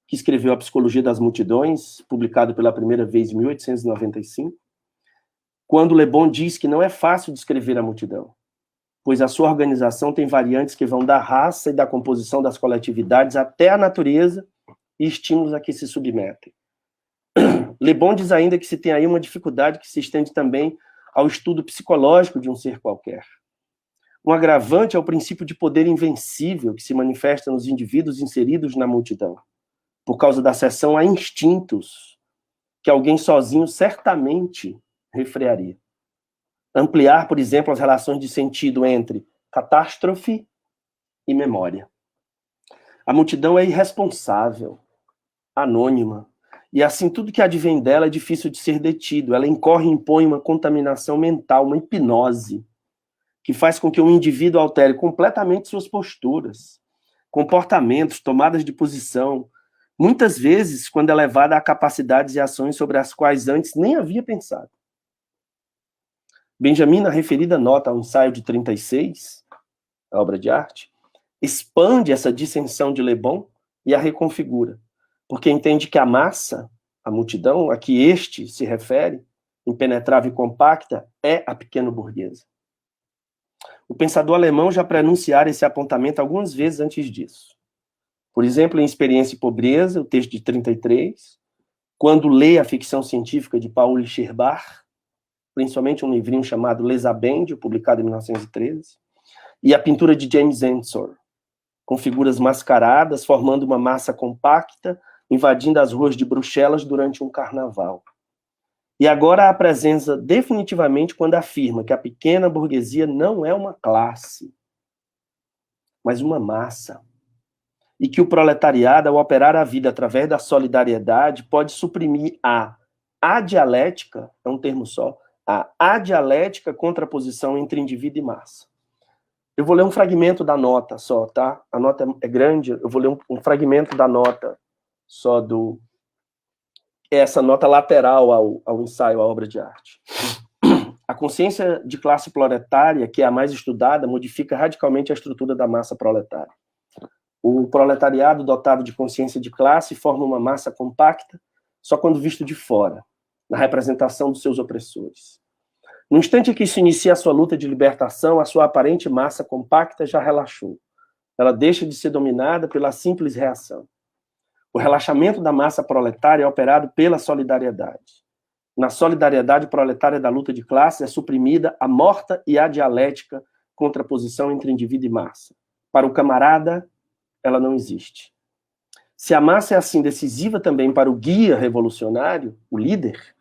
que escreveu A Psicologia das Multidões, publicado pela primeira vez em 1895, quando Le Bon diz que não é fácil descrever a multidão, pois a sua organização tem variantes que vão da raça e da composição das coletividades até a natureza e estímulos a que se submetem. Le Bon diz ainda que se tem aí uma dificuldade que se estende também ao estudo psicológico de um ser qualquer. Um agravante é o princípio de poder invencível que se manifesta nos indivíduos inseridos na multidão, por causa da seção a instintos que alguém sozinho certamente refrearia. Ampliar, por exemplo, as relações de sentido entre catástrofe e memória. A multidão é irresponsável, anônima, e assim tudo que advém dela é difícil de ser detido. Ela incorre e impõe uma contaminação mental, uma hipnose, que faz com que um indivíduo altere completamente suas posturas, comportamentos, tomadas de posição, muitas vezes quando é levada a capacidades e ações sobre as quais antes nem havia pensado. Benjamin, na referida nota ao ensaio de 36, a obra de arte, expande essa dissensão de Le Bon e a reconfigura, porque entende que a massa, a multidão, a que este se refere, impenetrável e compacta, é a pequena burguesa. O pensador alemão já prenunciara esse apontamento algumas vezes antes disso. Por exemplo, em Experiência e Pobreza, o texto de 33, quando lê a ficção científica de Paul Scherbach, principalmente um livrinho chamado Les Abendio, publicado em 1913, e a pintura de James Ensor, com figuras mascaradas, formando uma massa compacta, invadindo as ruas de Bruxelas durante um carnaval. E agora a apresenta definitivamente quando afirma que a pequena burguesia não é uma classe, mas uma massa, e que o proletariado, ao operar a vida através da solidariedade, pode suprimir a adialética, é um termo só, a adialética contraposição entre indivíduo e massa. Eu vou ler um fragmento da nota só, tá? A nota é grande, eu vou ler um fragmento da nota só essa nota lateral ao ensaio, à obra de arte. A consciência de classe proletária, que é a mais estudada, modifica radicalmente a estrutura da massa proletária. O proletariado dotado de consciência de classe forma uma massa compacta só quando visto de fora, na representação dos seus opressores. No instante em que se inicia a sua luta de libertação, a sua aparente massa compacta já relaxou. Ela deixa de ser dominada pela simples reação. O relaxamento da massa proletária é operado pela solidariedade. Na solidariedade proletária da luta de classe é suprimida a morta e a dialética contraposição entre indivíduo e massa. Para o camarada, ela não existe. Se a massa é assim decisiva também para o guia revolucionário, o líder,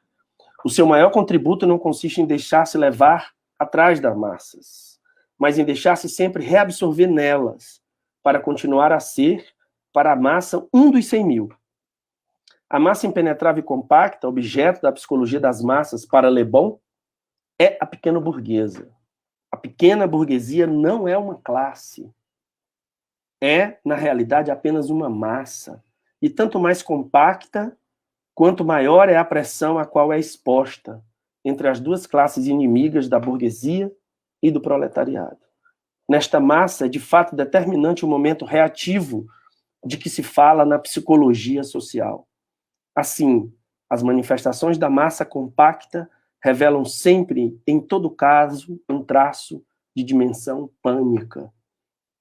o seu maior contributo não consiste em deixar-se levar atrás das massas, mas em deixar-se sempre reabsorver nelas, para continuar a ser, para a massa, um dos 100.000. A massa impenetrável e compacta, objeto da psicologia das massas para Le Bon, é a pequena burguesa. A pequena burguesia não é uma classe. É, na realidade, apenas uma massa. E tanto mais compacta, quanto maior é a pressão a qual é exposta entre as duas classes inimigas da burguesia e do proletariado. Nesta massa, é de fato determinante o momento reativo de que se fala na psicologia social. Assim, as manifestações da massa compacta revelam sempre, em todo caso, um traço de dimensão pânica.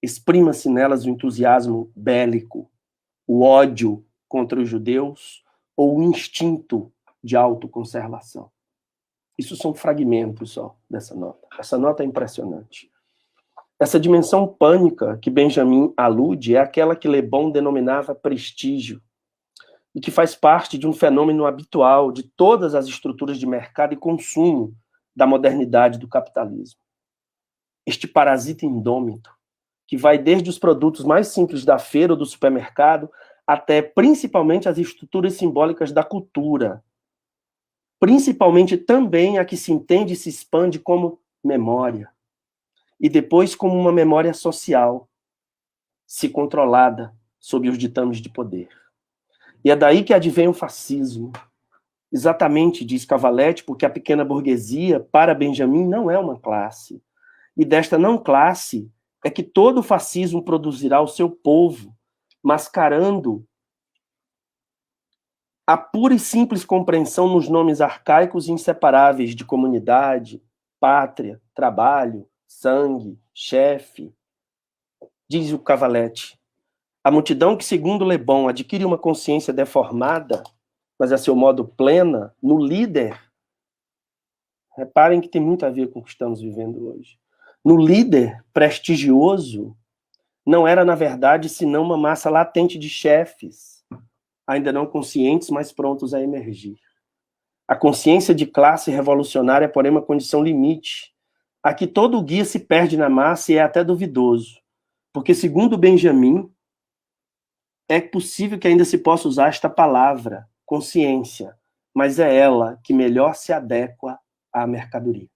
Exprima-se nelas o entusiasmo bélico, o ódio contra os judeus ou o instinto de autoconservação. Isso são fragmentos só dessa nota. Essa nota é impressionante. Essa dimensão pânica que Benjamin alude é aquela que Le Bon denominava prestígio, e que faz parte de um fenômeno habitual de todas as estruturas de mercado e consumo da modernidade do capitalismo. Este parasita indômito, que vai desde os produtos mais simples da feira ou do supermercado até principalmente as estruturas simbólicas da cultura, principalmente também a que se entende e se expande como memória, e depois como uma memória social, se controlada sob os ditames de poder. E é daí que advém o fascismo. Exatamente, diz Cavalletti, porque a pequena burguesia, para Benjamin, não é uma classe. E desta não classe é que todo o fascismo produzirá o seu povo, mascarando a pura e simples compreensão nos nomes arcaicos e inseparáveis de comunidade, pátria, trabalho, sangue, chefe. Diz o Cavalletti, a multidão que, segundo Le Bon, adquire uma consciência deformada, mas a seu modo plena, no líder, reparem que tem muito a ver com o que estamos vivendo hoje, no líder prestigioso, não era, na verdade, senão uma massa latente de chefes, ainda não conscientes, mas prontos a emergir. A consciência de classe revolucionária, porém, é uma condição limite. Aqui todo guia se perde na massa e é até duvidoso, porque, segundo Benjamin, é possível que ainda se possa usar esta palavra, consciência, mas é ela que melhor se adequa à mercadoria.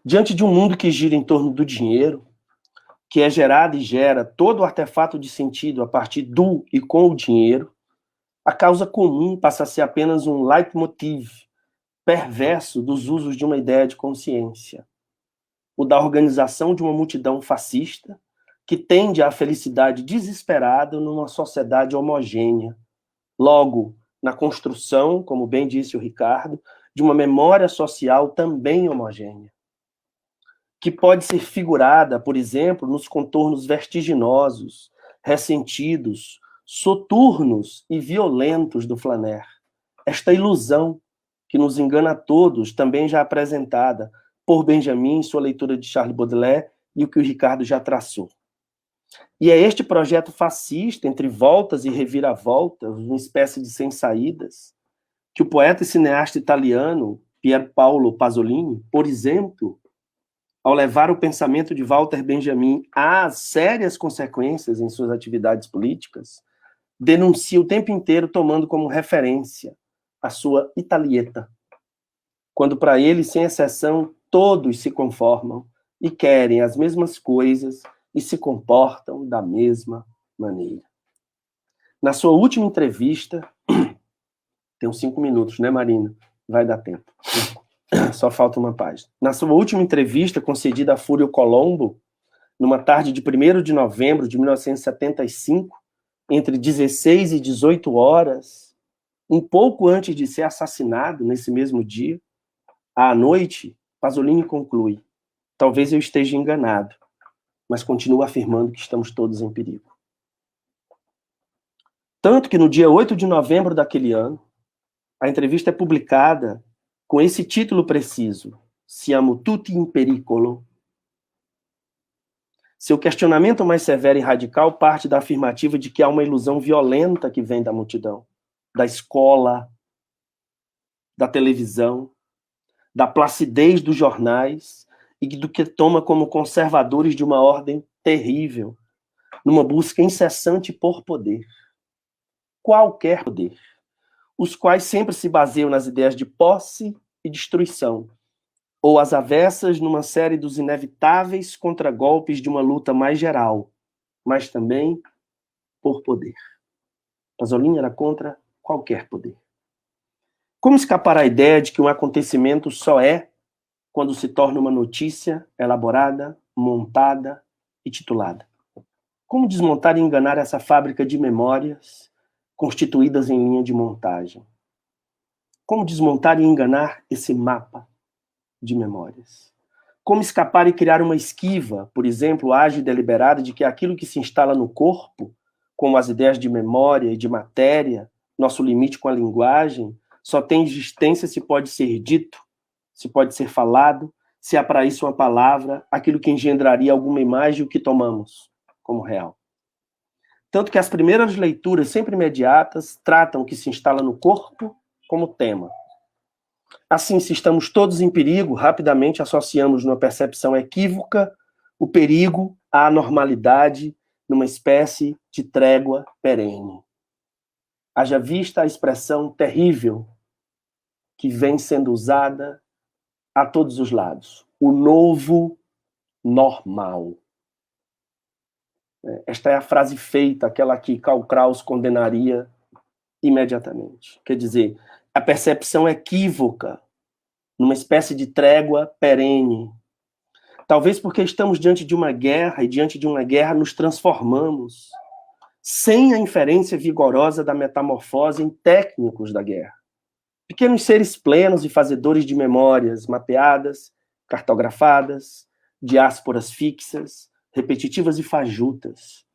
Diante de um mundo que gira em torno do dinheiro, que é gerado e gera todo o artefato de sentido a partir do e com o dinheiro, a causa comum passa a ser apenas um leitmotiv perverso dos usos de uma ideia de consciência, o da organização de uma multidão fascista que tende à felicidade desesperada numa sociedade homogênea, logo, na construção, como bem disse o Ricardo, de uma memória social também homogênea, que pode ser figurada, por exemplo, nos contornos vertiginosos, ressentidos, soturnos e violentos do Flaner. Esta ilusão que nos engana a todos, também já apresentada por Benjamin em sua leitura de Charles Baudelaire e o que o Ricardo já traçou. E é este projeto fascista, entre voltas e reviravoltas, uma espécie de sem saídas, que o poeta e cineasta italiano Pier Paolo Pasolini, por exemplo, ao levar o pensamento de Walter Benjamin às sérias consequências em suas atividades políticas, denuncia o tempo inteiro tomando como referência a sua Italieta, quando para ele, sem exceção, todos se conformam e querem as mesmas coisas e se comportam da mesma maneira. Na sua última entrevista, tem uns 5 minutos, né, Marina? Vai dar tempo. Só falta uma página. Na sua última entrevista, concedida a Fúrio Colombo, numa tarde de 1º de novembro de 1975, entre 16 e 18 horas, um pouco antes de ser assassinado, nesse mesmo dia, à noite, Pasolini conclui: talvez eu esteja enganado, mas continua afirmando que estamos todos em perigo. Tanto que no dia 8 de novembro daquele ano, a entrevista é publicada com esse título preciso: Siamo tutti in pericolo. Seu questionamento mais severo e radical parte da afirmativa de que há uma ilusão violenta que vem da multidão, da escola, da televisão, da placidez dos jornais e do que toma como conservadores de uma ordem terrível, numa busca incessante por poder. Qualquer poder, os quais sempre se baseiam nas ideias de posse e destruição, ou às avessas numa série dos inevitáveis contragolpes de uma luta mais geral, mas também por poder. Pasolini era contra qualquer poder. Como escapar à ideia de que um acontecimento só é quando se torna uma notícia elaborada, montada e titulada? Como desmontar e enganar essa fábrica de memórias constituídas em linha de montagem? Como desmontar e enganar esse mapa de memórias? Como escapar e criar uma esquiva, por exemplo, ágil e deliberada, de que aquilo que se instala no corpo, como as ideias de memória e de matéria, nosso limite com a linguagem, só tem existência se pode ser dito, se pode ser falado, se há para isso uma palavra, aquilo que engendraria alguma imagem, o que tomamos como real. Tanto que as primeiras leituras, sempre imediatas, tratam o que se instala no corpo como tema. Assim, se estamos todos em perigo, rapidamente associamos numa percepção equívoca o perigo à normalidade, numa espécie de trégua perene. Haja vista a expressão terrível que vem sendo usada a todos os lados. O novo normal. Esta é a frase feita, aquela que Karl Kraus condenaria imediatamente. Quer dizer, a percepção equívoca, numa espécie de trégua perene. Talvez porque estamos diante de uma guerra, e diante de uma guerra nos transformamos, sem a inferência vigorosa da metamorfose em técnicos da guerra. Pequenos seres plenos e fazedores de memórias mapeadas, cartografadas, diásporas fixas, repetitivas e fajutas.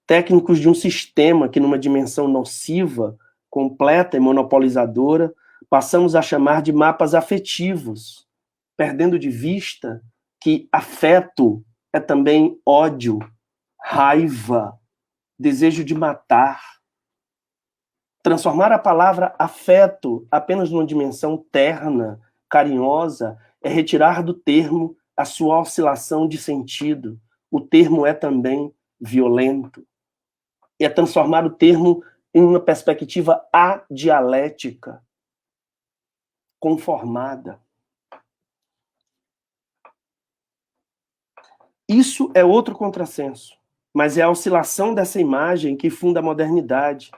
Técnicos de um sistema que, numa dimensão nociva, completa e monopolizadora, passamos a chamar de mapas afetivos, perdendo de vista que afeto é também ódio, raiva, desejo de matar. Transformar a palavra afeto apenas numa dimensão terna, carinhosa, é retirar do termo a sua oscilação de sentido. O termo é também violento. É transformar o termo em uma perspectiva adialética, conformada. Isso é outro contrassenso, mas é a oscilação dessa imagem que funda a modernidade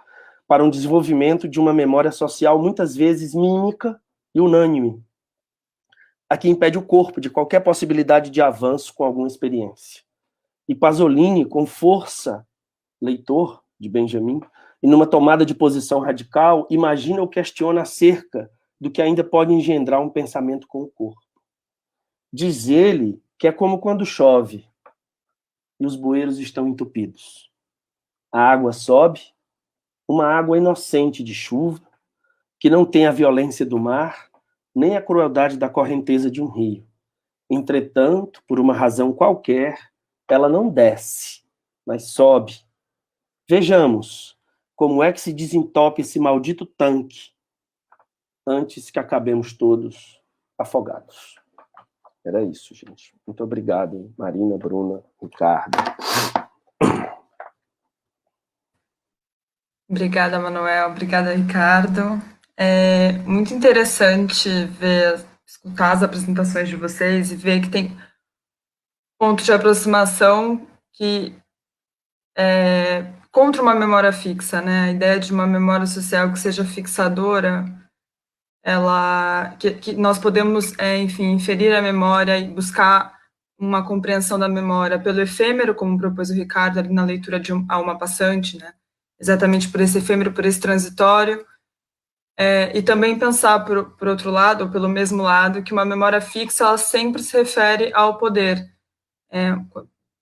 para um desenvolvimento de uma memória social muitas vezes mímica e unânime, a que impede o corpo de qualquer possibilidade de avanço com alguma experiência. E Pasolini, com força, leitor de Benjamin, e numa tomada de posição radical, imagina ou questiona acerca do que ainda pode engendrar um pensamento com o corpo. Diz ele que é como quando chove e os bueiros estão entupidos. A água sobe, uma água inocente de chuva, que não tem a violência do mar, nem a crueldade da correnteza de um rio. Entretanto, por uma razão qualquer, ela não desce, mas sobe. Vejamos como é que se desentope esse maldito tanque antes que acabemos todos afogados. Era isso, gente. Muito obrigado, Marina, Bruna, Ricardo. Obrigada, Manuel. Obrigada, Ricardo. É muito interessante escutar as apresentações de vocês e ver que tem ponto de aproximação que é contra uma memória fixa, né? A ideia de uma memória social que seja fixadora, que nós podemos, enfim, inferir a memória e buscar uma compreensão da memória pelo efêmero, como propôs o Ricardo ali na leitura de Alma Passante, né? Exatamente por esse efêmero, por esse transitório, e também pensar, por outro lado, ou pelo mesmo lado, que uma memória fixa, ela sempre se refere ao poder.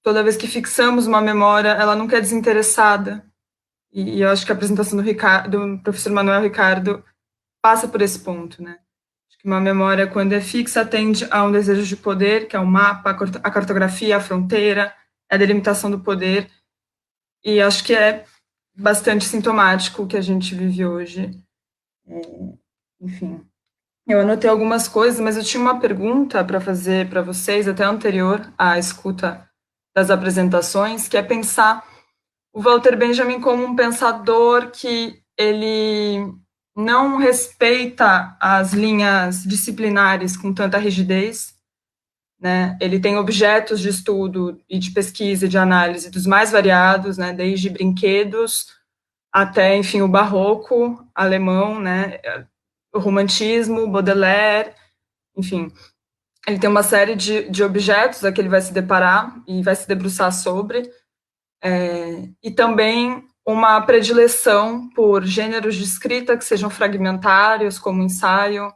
Toda vez que fixamos uma memória, ela nunca é desinteressada, e eu acho que a apresentação do professor Manuel Ricardo passa por esse ponto, né? Acho que uma memória, quando é fixa, tende a um desejo de poder, que é o mapa, a cartografia, a fronteira, a delimitação do poder, e acho que é bastante sintomático o que a gente vive hoje. Enfim, eu anotei algumas coisas, mas eu tinha uma pergunta para fazer para vocês, até anterior à escuta das apresentações, que é pensar o Walter Benjamin como um pensador que ele não respeita as linhas disciplinares com tanta rigidez, né? Ele tem objetos de estudo e de pesquisa e de análise dos mais variados, né? Desde brinquedos até, enfim, o barroco alemão, né? O romantismo, Baudelaire, enfim. Ele tem uma série de objetos a que ele vai se deparar e vai se debruçar sobre, e também uma predileção por gêneros de escrita que sejam fragmentários, como ensaio,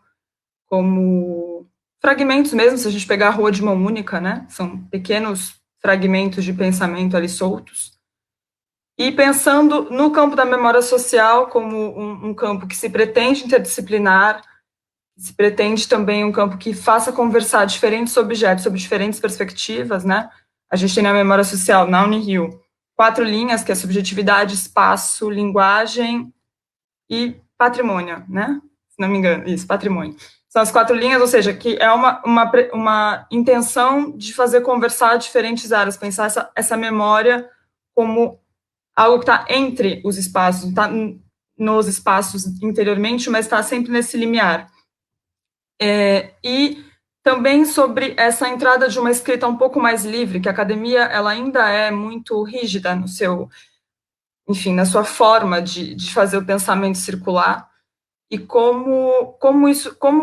como fragmentos mesmo, se a gente pegar a Rua de Mão Única, né? São pequenos fragmentos de pensamento ali soltos. E pensando no campo da memória social como um campo que se pretende interdisciplinar, se pretende também um campo que faça conversar diferentes objetos sobre diferentes perspectivas, né? A gente tem na memória social, na Unirio, 4 linhas, que é subjetividade, espaço, linguagem e patrimônio, né? Se não me engano, isso, patrimônio. São as 4 linhas, ou seja, que é uma intenção de fazer conversar diferentes áreas, pensar essa memória como algo que está entre os espaços, não está nos espaços interiormente, mas está sempre nesse limiar. E também sobre essa entrada de uma escrita um pouco mais livre, que a academia ela ainda é muito rígida no seu, enfim, na sua forma de fazer o pensamento circular, e como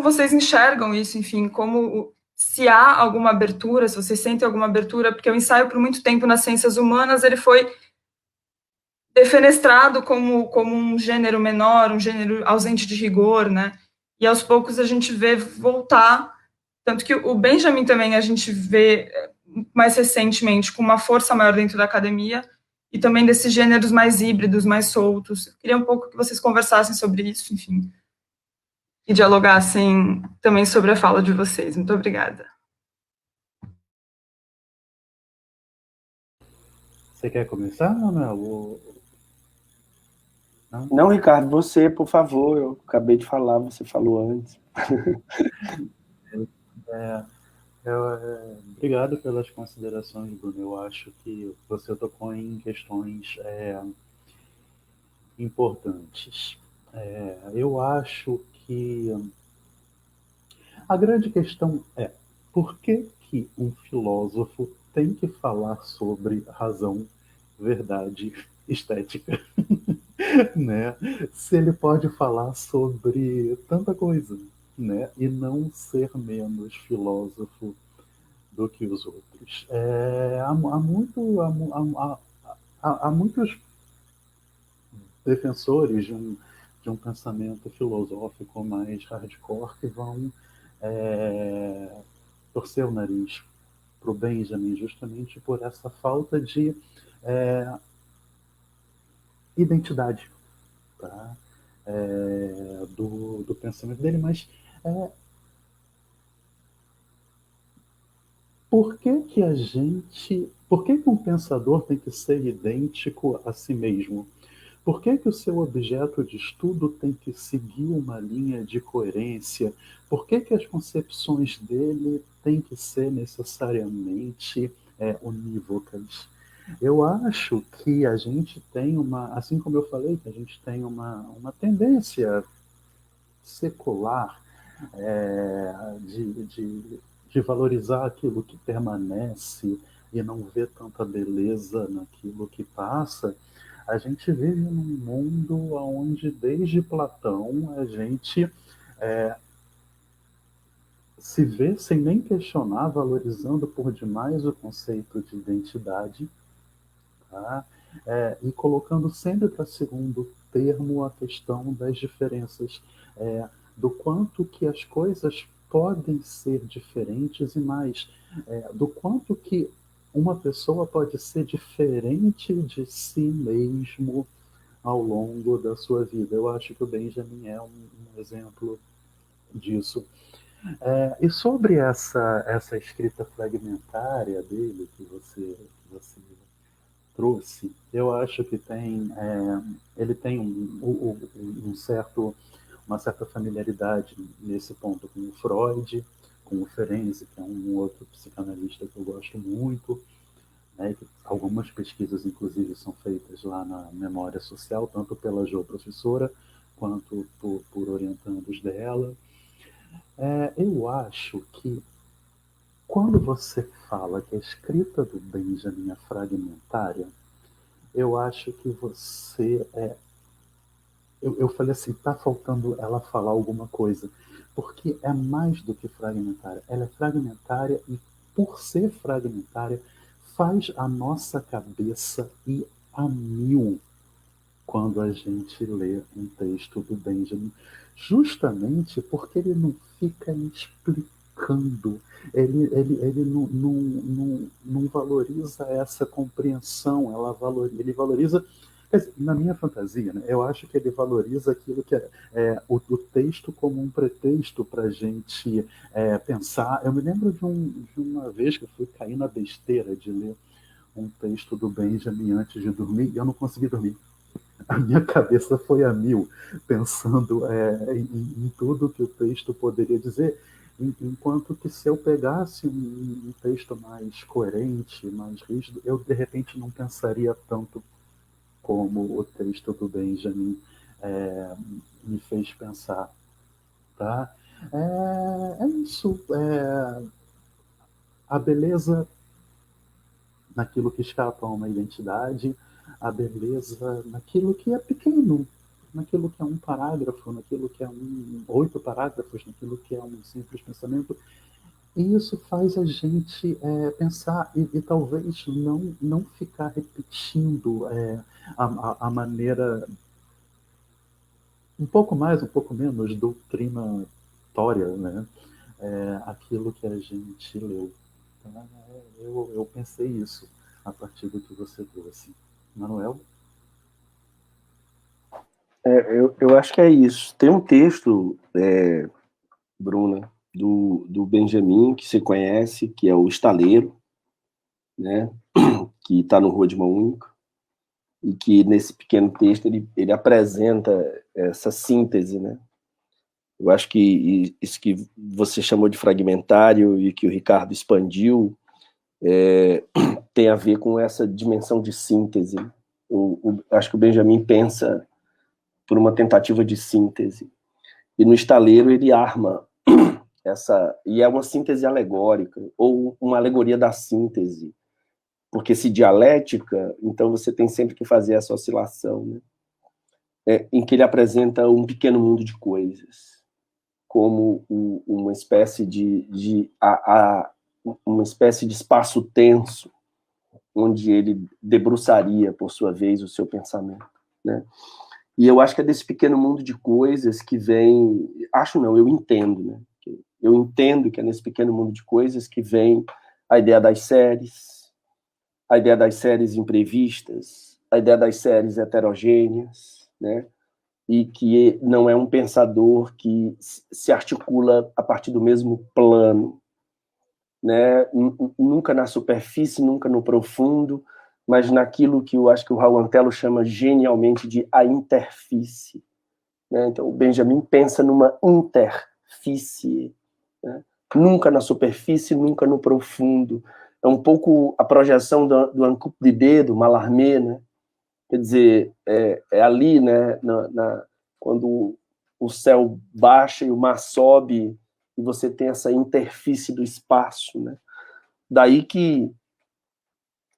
vocês enxergam isso, enfim, se há alguma abertura, se vocês sentem alguma abertura, porque o ensaio, por muito tempo, nas ciências humanas, ele foi defenestrado como um gênero menor, um gênero ausente de rigor, né? E aos poucos a gente vê voltar, tanto que o Benjamin também a gente vê mais recentemente com uma força maior dentro da academia, e também desses gêneros mais híbridos, mais soltos. Eu queria um pouco que vocês conversassem sobre isso, enfim, e dialogassem também sobre a fala de vocês. Muito obrigada. Você quer começar, Manuel? Não, Ricardo, você, por favor, eu acabei de falar, você falou antes. Obrigado pelas considerações, Bruno. Eu acho que você tocou em questões importantes. Eu acho que a grande questão é por que um filósofo tem que falar sobre razão, verdade, estética, né? Se ele pode falar sobre tanta coisa, né? E não ser menos filósofo do que os outros. Há muitos defensores de um pensamento filosófico mais hardcore que vão torcer o nariz para o Benjamin justamente por essa falta de identidade, tá? Do pensamento dele, mas por que um pensador tem que ser idêntico a si mesmo? Por que o seu objeto de estudo tem que seguir uma linha de coerência? Por que as concepções dele têm que ser necessariamente unívocas? Eu acho que a gente tem assim como eu falei, que a gente tem uma tendência secular de valorizar aquilo que permanece e não ver tanta beleza naquilo que passa. A gente vive num mundo onde, desde Platão, a gente se vê sem nem questionar, valorizando por demais o conceito de identidade, tá? E colocando sempre para segundo termo a questão das diferenças, do quanto que as coisas podem ser diferentes e mais, do quanto que uma pessoa pode ser diferente de si mesmo ao longo da sua vida. Eu acho que o Benjamin é um exemplo disso. E sobre essa escrita fragmentária dele que você trouxe, eu acho que ele tem uma certa familiaridade nesse ponto com o Freud, com o Ferenczi, que é um outro psicanalista que eu gosto muito, né, que algumas pesquisas, inclusive, são feitas lá na Memória Social, tanto pela Jo professora, quanto por orientandos dela. Eu acho que quando você fala que a escrita do Benjamin é fragmentária, eu acho que você eu falei assim, tá faltando ela falar alguma coisa, porque é mais do que fragmentária. Ela é fragmentária e, por ser fragmentária, faz a nossa cabeça ir a mil quando a gente lê um texto do Benjamin, justamente porque ele não fica explicando educando, ele não valoriza essa compreensão, ele valoriza, na minha fantasia, né, eu acho que ele valoriza aquilo que é o texto como um pretexto para a gente pensar. Eu me lembro de uma vez que eu fui cair na besteira de ler um texto do Benjamin antes de dormir, e eu não consegui dormir. A minha cabeça foi a mil, pensando em tudo que o texto poderia dizer, enquanto que se eu pegasse um texto mais coerente, mais rígido, eu de repente não pensaria tanto como o texto do Benjamin me fez pensar. Tá? É isso. A beleza naquilo que escapa a uma identidade, a beleza naquilo que é pequeno, naquilo que é um parágrafo, naquilo que é 8 parágrafos, naquilo que é um simples pensamento. E isso faz a gente pensar e talvez não ficar repetindo a maneira um pouco mais, um pouco menos doutrinatória, né? Aquilo que a gente leu. Então, eu pensei isso a partir do que você trouxe. Manuel? Eu acho que é isso. Tem um texto, Bruna, do Benjamin, que você conhece, que é o Estaleiro, né? Que está no Rua de Mão Única, e que nesse pequeno texto ele apresenta essa síntese, né? Eu acho que isso que você chamou de fragmentário e que o Ricardo expandiu tem a ver com essa dimensão de síntese. Acho que o Benjamin pensa por uma tentativa de síntese. E no Estaleiro ele arma e é uma síntese alegórica, ou uma alegoria da síntese, porque se dialética, então você tem sempre que fazer essa oscilação, né? Em que ele apresenta um pequeno mundo de coisas, como uma espécie uma espécie de espaço tenso, onde ele debruçaria, por sua vez, o seu pensamento, né? E eu acho que é desse pequeno mundo de coisas que vem... Acho não, eu entendo, né? Eu entendo que é nesse pequeno mundo de coisas que vem a ideia das séries imprevistas, a ideia das séries heterogêneas, né? E que não é um pensador que se articula a partir do mesmo plano, né? Nunca na superfície, nunca no profundo, mas naquilo que eu acho que o Raul Antelo chama genialmente de a interfície, né? Então, o Benjamin pensa numa interfície, né? Nunca na superfície, nunca no profundo. É um pouco a projeção do Un Coupe d'Idées, do Mallarmé, né? Quer dizer, ali, né, quando o céu baixa e o mar sobe, e você tem essa interfície do espaço, né? Daí que,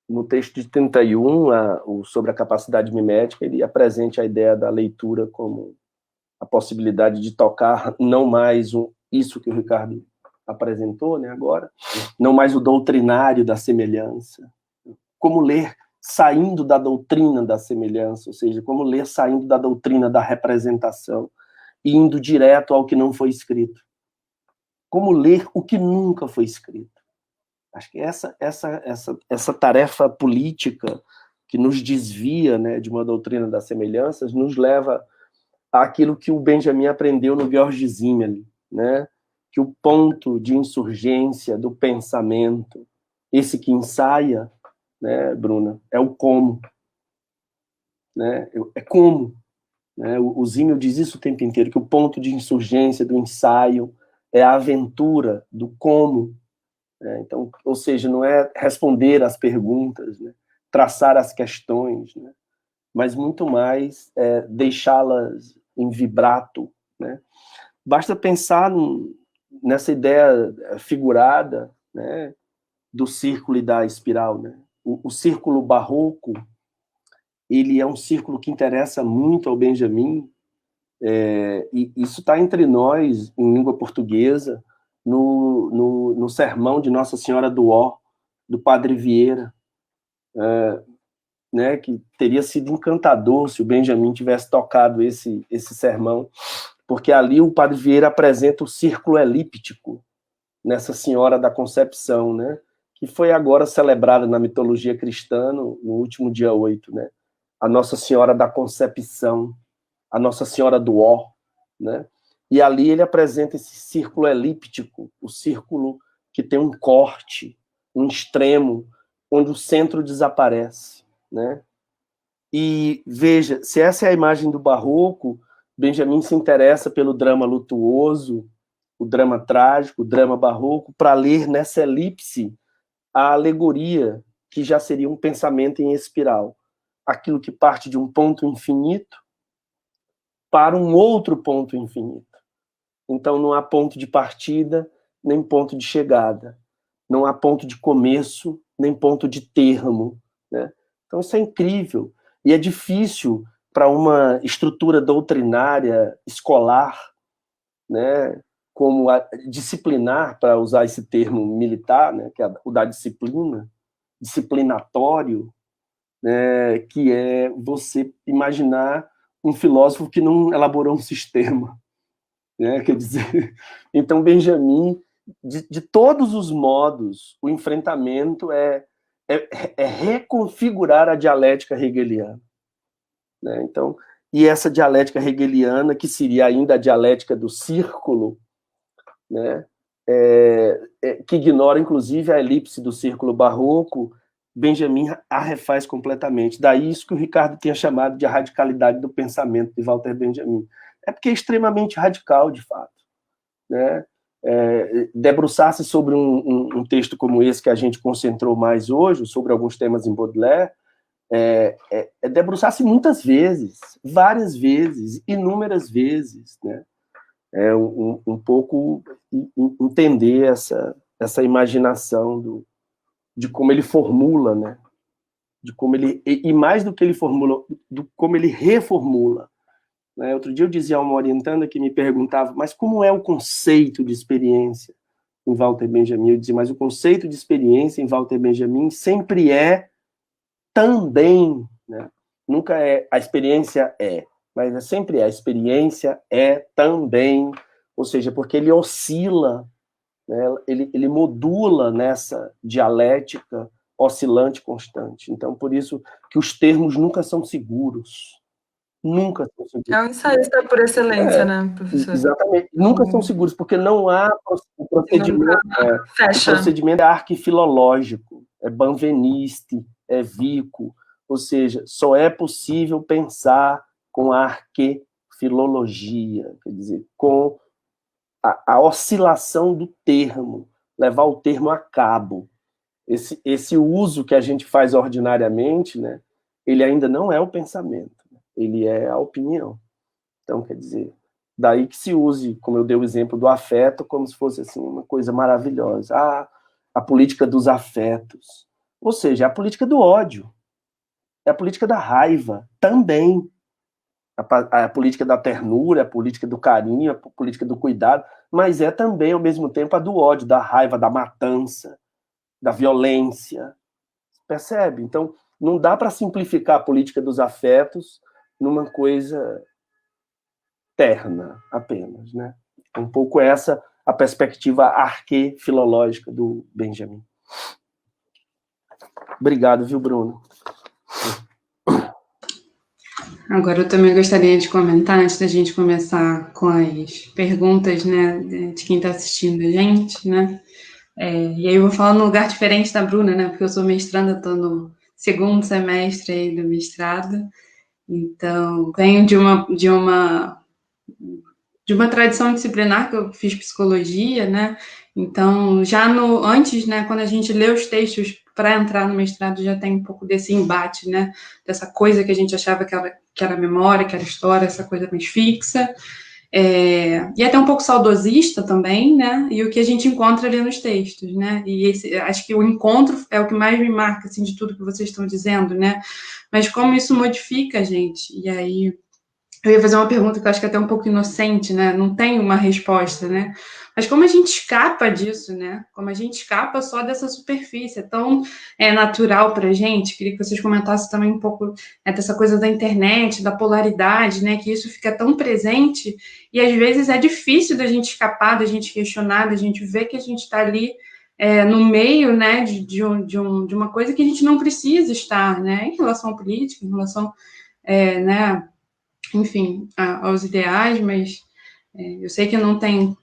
no texto de 31, sobre a capacidade mimética, ele apresenta a ideia da leitura como a possibilidade de tocar não mais isso que o Ricardo apresentou, né, agora, não mais o doutrinário da semelhança, como ler saindo da doutrina da semelhança, ou seja, como ler saindo da doutrina da representação e indo direto ao que não foi escrito. Como ler o que nunca foi escrito. Acho que essa tarefa política que nos desvia, né, de uma doutrina das semelhanças nos leva àquilo que o Benjamin aprendeu no Georg Simmel, né? Que o ponto de insurgência do pensamento, esse que ensaia, né, Bruna, é o como. Né? É como. Né? O Simmel diz isso o tempo inteiro, que o ponto de insurgência do ensaio é a aventura do como. Né? Então, ou seja, não é responder às perguntas, né? Traçar as questões, né? Mas muito mais deixá-las em vibrato. Né? Basta pensar nessa ideia figurada, né, do círculo e da espiral. Né? O círculo barroco, ele é um círculo que interessa muito ao Benjamin, e isso está entre nós, em língua portuguesa, no sermão de Nossa Senhora do Ó, do Padre Vieira, né, que teria sido encantador se o Benjamin tivesse tocado esse sermão, porque ali o Padre Vieira apresenta o círculo elíptico, nessa Senhora da Concepção, né? Que foi agora celebrada na mitologia cristã no último dia 8, né? A Nossa Senhora da Concepção, a Nossa Senhora do Ó, né? E ali ele apresenta esse círculo elíptico, o círculo que tem um corte, um extremo, onde o centro desaparece, né? E veja, se essa é a imagem do barroco, Benjamin se interessa pelo drama lutuoso, o drama trágico, o drama barroco, para ler nessa elipse a alegoria, que já seria um pensamento em espiral. Aquilo que parte de um ponto infinito para um outro ponto infinito. Então não há ponto de partida, nem ponto de chegada. Não há ponto de começo, nem ponto de termo, né? Então isso é incrível. E é difícil para uma estrutura doutrinária escolar, né, como disciplinar, para usar esse termo militar, né, que é o da disciplina, disciplinatório, né, que é você imaginar um filósofo que não elaborou um sistema, né, quer dizer, então Benjamin, de todos os modos, o enfrentamento é reconfigurar a dialética hegeliana, né? Então, e essa dialética hegeliana, que seria ainda a dialética do círculo, né, que ignora, inclusive, a elipse do círculo barroco, Benjamin a refaz completamente. Daí isso que o Ricardo tinha chamado de a radicalidade do pensamento de Walter Benjamin. É porque é extremamente radical, de fato, né? Debruçar-se sobre um texto como esse que a gente concentrou mais hoje, sobre alguns temas em Baudelaire, debruçar-se muitas vezes, várias vezes, inúmeras vezes, né? Um pouco entender essa imaginação de como ele formula, né? De como ele, e mais do que ele formula, como ele reformula. Né? Outro dia eu dizia a uma orientanda que me perguntava, mas como é o conceito de experiência em Walter Benjamin? Eu dizia, mas o conceito de experiência em Walter Benjamin sempre é também, né? Nunca é a experiência mas sempre a experiência é também, ou seja, porque ele oscila, né? Ele modula nessa dialética oscilante constante. Então, por isso que os termos nunca são seguros. Nunca são seguros. É um ensaísta por excelência, né, professor? Exatamente. Nunca são seguros, porque não há o procedimento. Fecha. O procedimento é arquifilológico, é banveniste, é vico, ou seja, só é possível pensar com a arquefilologia, quer dizer, com a oscilação do termo, levar o termo a cabo. Esse uso que a gente faz ordinariamente, né, ele ainda não é o pensamento, ele é a opinião. Então, quer dizer, daí que se use, como eu dei o exemplo do afeto, como se fosse assim, uma coisa maravilhosa. A política dos afetos. Ou seja, é a política do ódio. É a política da raiva também. A política da ternura, a política do carinho, a política do cuidado, mas é também, ao mesmo tempo, a do ódio, da raiva, da matança, da violência. Percebe? Então, não dá para simplificar a política dos afetos numa coisa terna apenas, né? Um pouco essa a perspectiva arquefilológica do Benjamin. Obrigado, viu, Bruno? Agora eu também gostaria de comentar, antes da gente começar com as perguntas, né, de quem está assistindo a gente, né? E aí eu vou falar num lugar diferente da Bruna, né? Porque eu sou mestranda, estou no segundo semestre aí do mestrado, então venho de uma tradição disciplinar, que eu fiz psicologia, né? Então, já antes, né, quando a gente lê os textos para entrar no mestrado, já tem um pouco desse embate, né? Dessa coisa que a gente achava que era memória, que era história, essa coisa mais fixa. E até um pouco saudosista também, né? E o que a gente encontra ali nos textos, né? E acho que o encontro é o que mais me marca, assim, de tudo que vocês estão dizendo, né? Mas como isso modifica a gente. E aí Eu ia fazer uma pergunta que eu acho que é até um pouco inocente, né? Não tem uma resposta, né? Mas como a gente escapa disso, né? Como a gente escapa só dessa superfície, é tão natural para a gente. Queria que vocês comentassem também um pouco dessa coisa da internet, da polaridade, né? Que isso fica tão presente e às vezes é difícil da gente escapar, da gente questionar, da gente ver que a gente está ali no meio, né? De uma coisa que a gente não precisa estar, né? Em relação à política, em relação, né? Enfim, aos ideais, mas eu sei que não tem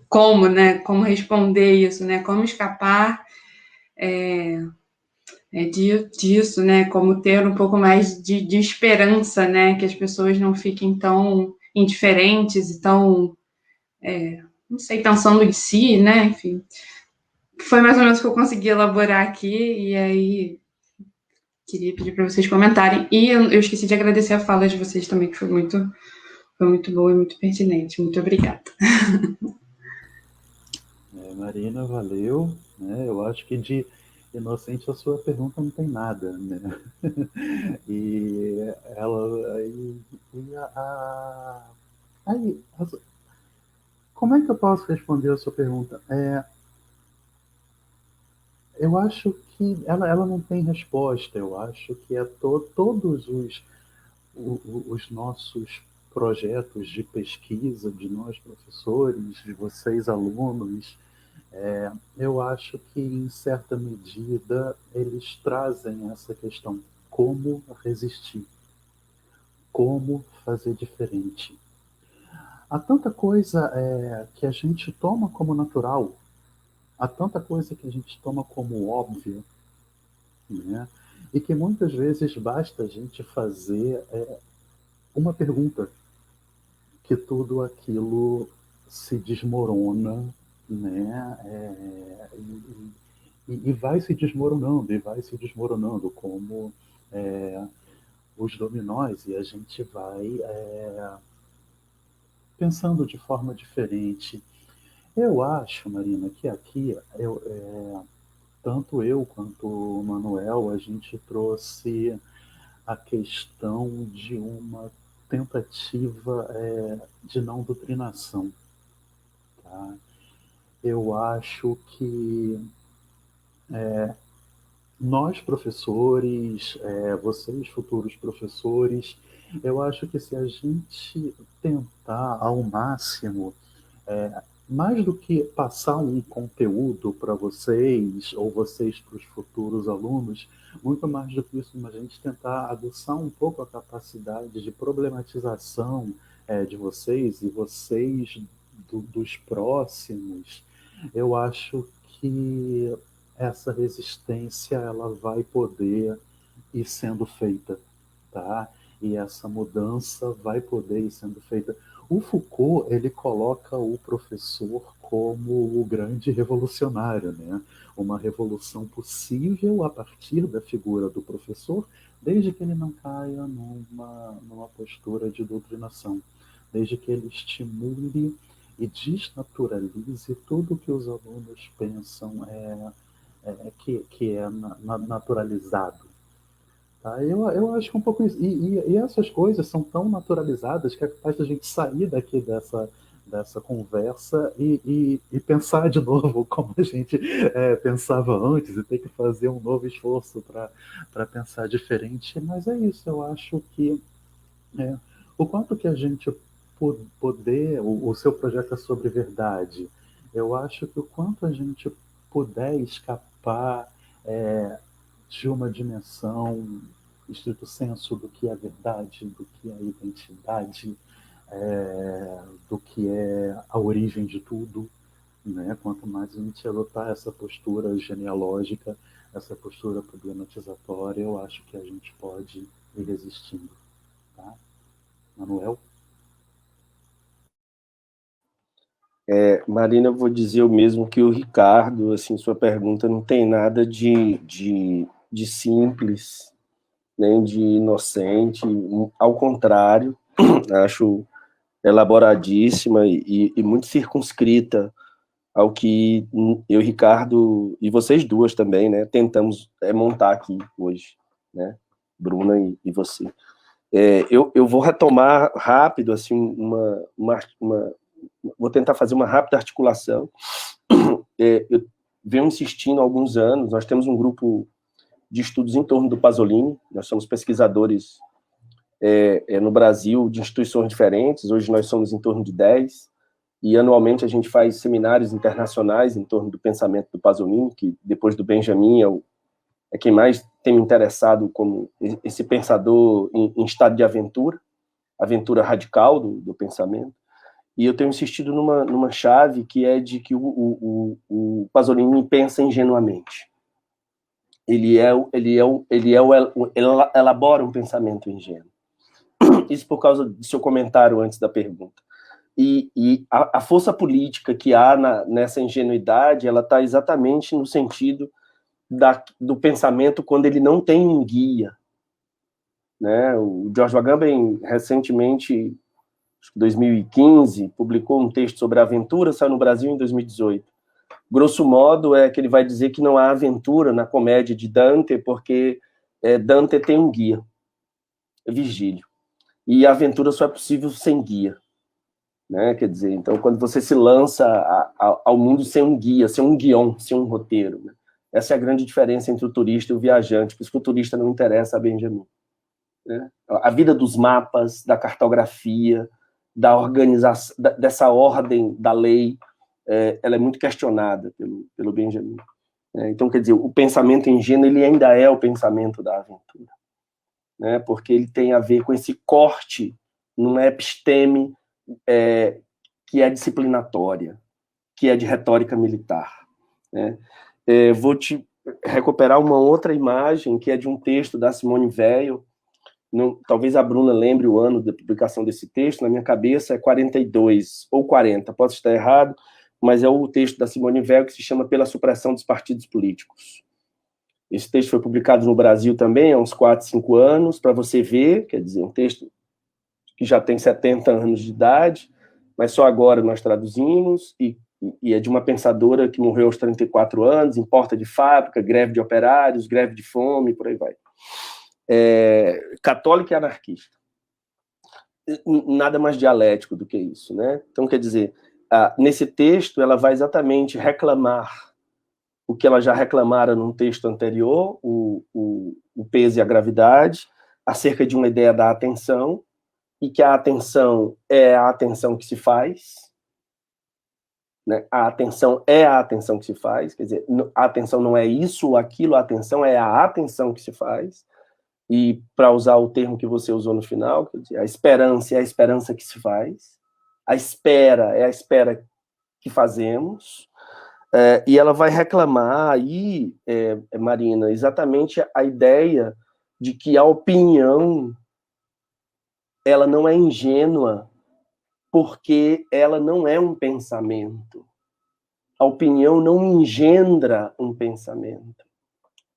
como, né, como responder isso, né, como escapar disso, né, como ter um pouco mais de esperança, né, que as pessoas não fiquem tão indiferentes e tão, não sei, pensando em si, né, enfim. Foi mais ou menos o que eu consegui elaborar aqui, e aí queria pedir para vocês comentarem. E eu esqueci de agradecer a fala de vocês também, que foi muito boa e muito pertinente. Muito obrigada. Marina, valeu. Né? Eu acho que de inocente a sua pergunta não tem nada, né? E ela aí, como é que eu posso responder a sua pergunta? Eu acho que ela não tem resposta. Eu acho que todos os nossos projetos de pesquisa, de nós professores, de vocês alunos, eu acho que, em certa medida, eles trazem essa questão: como resistir, como fazer diferente. Há tanta coisa que a gente toma como natural, há tanta coisa que a gente toma como óbvia, né? E que muitas vezes basta a gente fazer uma pergunta, que tudo aquilo se desmorona, né? E vai se desmoronando, como os dominós, e a gente vai pensando de forma diferente. Eu acho, Marina, que aqui, tanto eu quanto o Manuel, a gente trouxe a questão de uma tentativa de não doutrinação. Tá? Eu acho que nós, professores, vocês, futuros professores, eu acho que se a gente tentar ao máximo, mais do que passar um conteúdo para vocês, ou vocês para os futuros alunos, muito mais do que isso, a gente tentar aguçar um pouco a capacidade de problematização de vocês, e vocês dos próximos, eu acho que essa resistência ela vai poder ir sendo feita, tá? E essa mudança vai poder ir sendo feita. O Foucault, ele coloca o professor como o grande revolucionário, né? Uma revolução possível a partir da figura do professor, desde que ele não caia numa postura de doutrinação, desde que ele estimule e desnaturalize tudo que os alunos pensam que é naturalizado. Tá? Eu acho que um pouco isso. E essas coisas são tão naturalizadas que é capaz da gente sair daqui dessa conversa e pensar de novo como a gente pensava antes, e ter que fazer um novo esforço para pensar diferente. Mas é isso, eu acho que o quanto que a gente poder, o seu projeto é sobre verdade, eu acho que o quanto a gente puder escapar de uma dimensão estrito senso do que é verdade, do que é identidade, do que é a origem de tudo, né? Quanto mais a gente adotar essa postura genealógica, essa postura problematizatória, eu acho que a gente pode ir resistindo. Tá? Manuel? Marina, eu vou dizer o mesmo que o Ricardo, assim, sua pergunta não tem nada de simples, nem de inocente, ao contrário, acho elaboradíssima e muito circunscrita ao que eu, Ricardo, e vocês duas também, né, tentamos montar aqui hoje, né, Bruna e você. Eu vou retomar rápido, assim, vou tentar fazer uma rápida articulação. Eu venho insistindo há alguns anos, nós temos um grupo de estudos em torno do Pasolini, nós somos pesquisadores no Brasil de instituições diferentes, hoje nós somos em torno de 10, e anualmente a gente faz seminários internacionais em torno do pensamento do Pasolini, que depois do Benjamin é quem mais tem me interessado como esse pensador em estado de aventura radical do pensamento. E eu tenho insistido numa chave que é de que o Pasolini pensa ingenuamente. Ele elabora um pensamento ingênuo. Isso por causa do seu comentário antes da pergunta. E a força política que há nessa ingenuidade, ela está exatamente no sentido do pensamento quando ele não tem um guia. Né? O George Agamben, recentemente, em 2015, publicou um texto sobre a aventura, saiu no Brasil em 2018. Grosso modo, é que ele vai dizer que não há aventura na comédia de Dante, porque Dante tem um guia, Virgílio. E a aventura só é possível sem guia. Né? Quer dizer, então, quando você se lança ao mundo sem um guia, sem um guion, sem um roteiro. Né? Essa é a grande diferença entre o turista e o viajante, por isso que o turista não interessa a Benjamin. Né? A vida dos mapas, da cartografia, da organização, dessa ordem da lei, ela é muito questionada pelo Benjamin. Então, quer dizer, o pensamento ingênuo ele ainda é o pensamento da aventura, né? Porque ele tem a ver com esse corte numa episteme que é disciplinatória, que é de retórica militar. Né? Vou te recuperar uma outra imagem, que é de um texto da Simone Weil. Talvez a Bruna lembre o ano da publicação desse texto, na minha cabeça é 42 ou 40, posso estar errado, mas é o texto da Simone Weil que se chama Pela Supressão dos Partidos Políticos. Esse texto foi publicado no Brasil também há uns 4, 5 anos, para você ver, quer dizer, um texto que já tem 70 anos de idade, mas só agora nós traduzimos, e é de uma pensadora que morreu aos 34 anos, em porta de fábrica, greve de operários, greve de fome, por aí vai. Católica e anarquista. Nada mais dialético do que isso, né? Então, quer dizer, nesse texto, ela vai exatamente reclamar o que ela já reclamara num texto anterior, o peso e a gravidade, acerca de uma ideia da atenção, e que a atenção é a atenção que se faz, né? A atenção é a atenção que se faz, quer dizer, a atenção não é isso ou aquilo, a atenção é a atenção que se faz. E, para usar o termo que você usou no final, quer dizer, a esperança é a esperança que se faz, a espera é a espera que fazemos, e ela vai reclamar aí, Marina, exatamente a ideia de que a opinião ela não é ingênua porque ela não é um pensamento. A opinião não engendra um pensamento.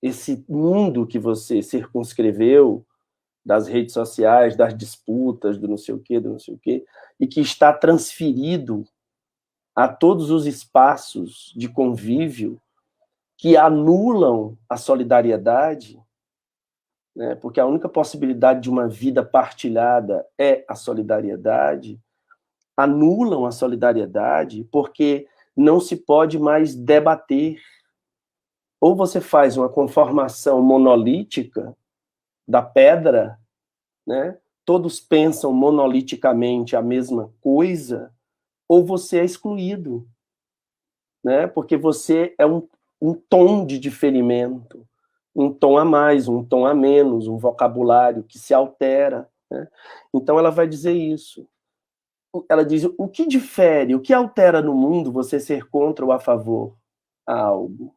Esse mundo que você circunscreveu das redes sociais, das disputas, do não sei o quê, e que está transferido a todos os espaços de convívio que anulam a solidariedade, né? Porque a única possibilidade de uma vida partilhada é a solidariedade, anulam a solidariedade porque não se pode mais debater. Ou você faz uma conformação monolítica da pedra, né? Todos pensam monoliticamente a mesma coisa, ou você é excluído, né? Porque você é um tom de diferimento, um tom a mais, um tom a menos, um vocabulário que se altera, né? Então ela vai dizer isso. Ela diz, o que difere, o que altera no mundo você ser contra ou a favor a algo?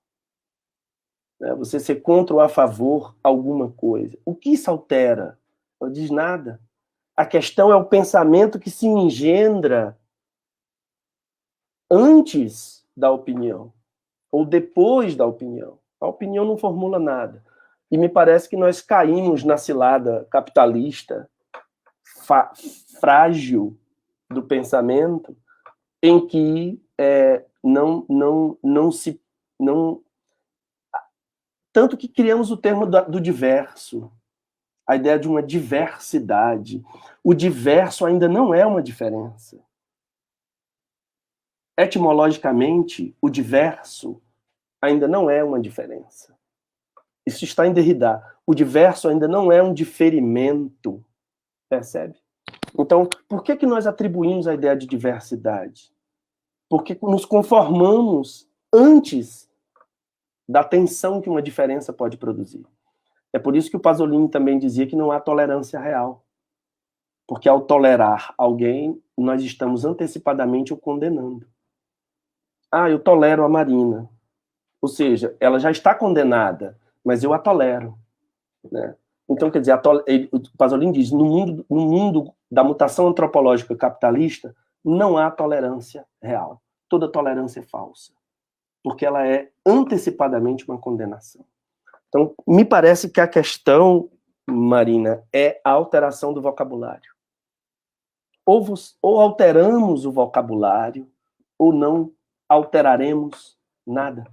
Você ser contra ou a favor a alguma coisa. O que isso altera? Ela diz nada. A questão é o pensamento que se engendra antes da opinião, ou depois da opinião. A opinião não formula nada. E me parece que nós caímos na cilada capitalista, frágil do pensamento, em que tanto que criamos o termo do diverso. a ideia de uma diversidade. O diverso ainda não é uma diferença. Etimologicamente, o diverso ainda não é uma diferença. Isso está em Derrida. O diverso ainda não é um diferimento. Percebe? Então, por que nós atribuímos a ideia de diversidade? Porque nos conformamos antes da tensão que uma diferença pode produzir. É por isso que o Pasolini também dizia que não há tolerância real. Porque ao tolerar alguém, nós estamos antecipadamente o condenando. Ah, eu tolero a Marina. Ou seja, ela já está condenada, mas eu a tolero. Né? Então, quer dizer, o Pasolini diz, no mundo da mutação antropológica capitalista, não há tolerância real. Toda tolerância é falsa. Porque ela é antecipadamente uma condenação. Então, me parece que a questão, Marina, é a alteração do vocabulário. Ou alteramos o vocabulário, ou não alteraremos nada.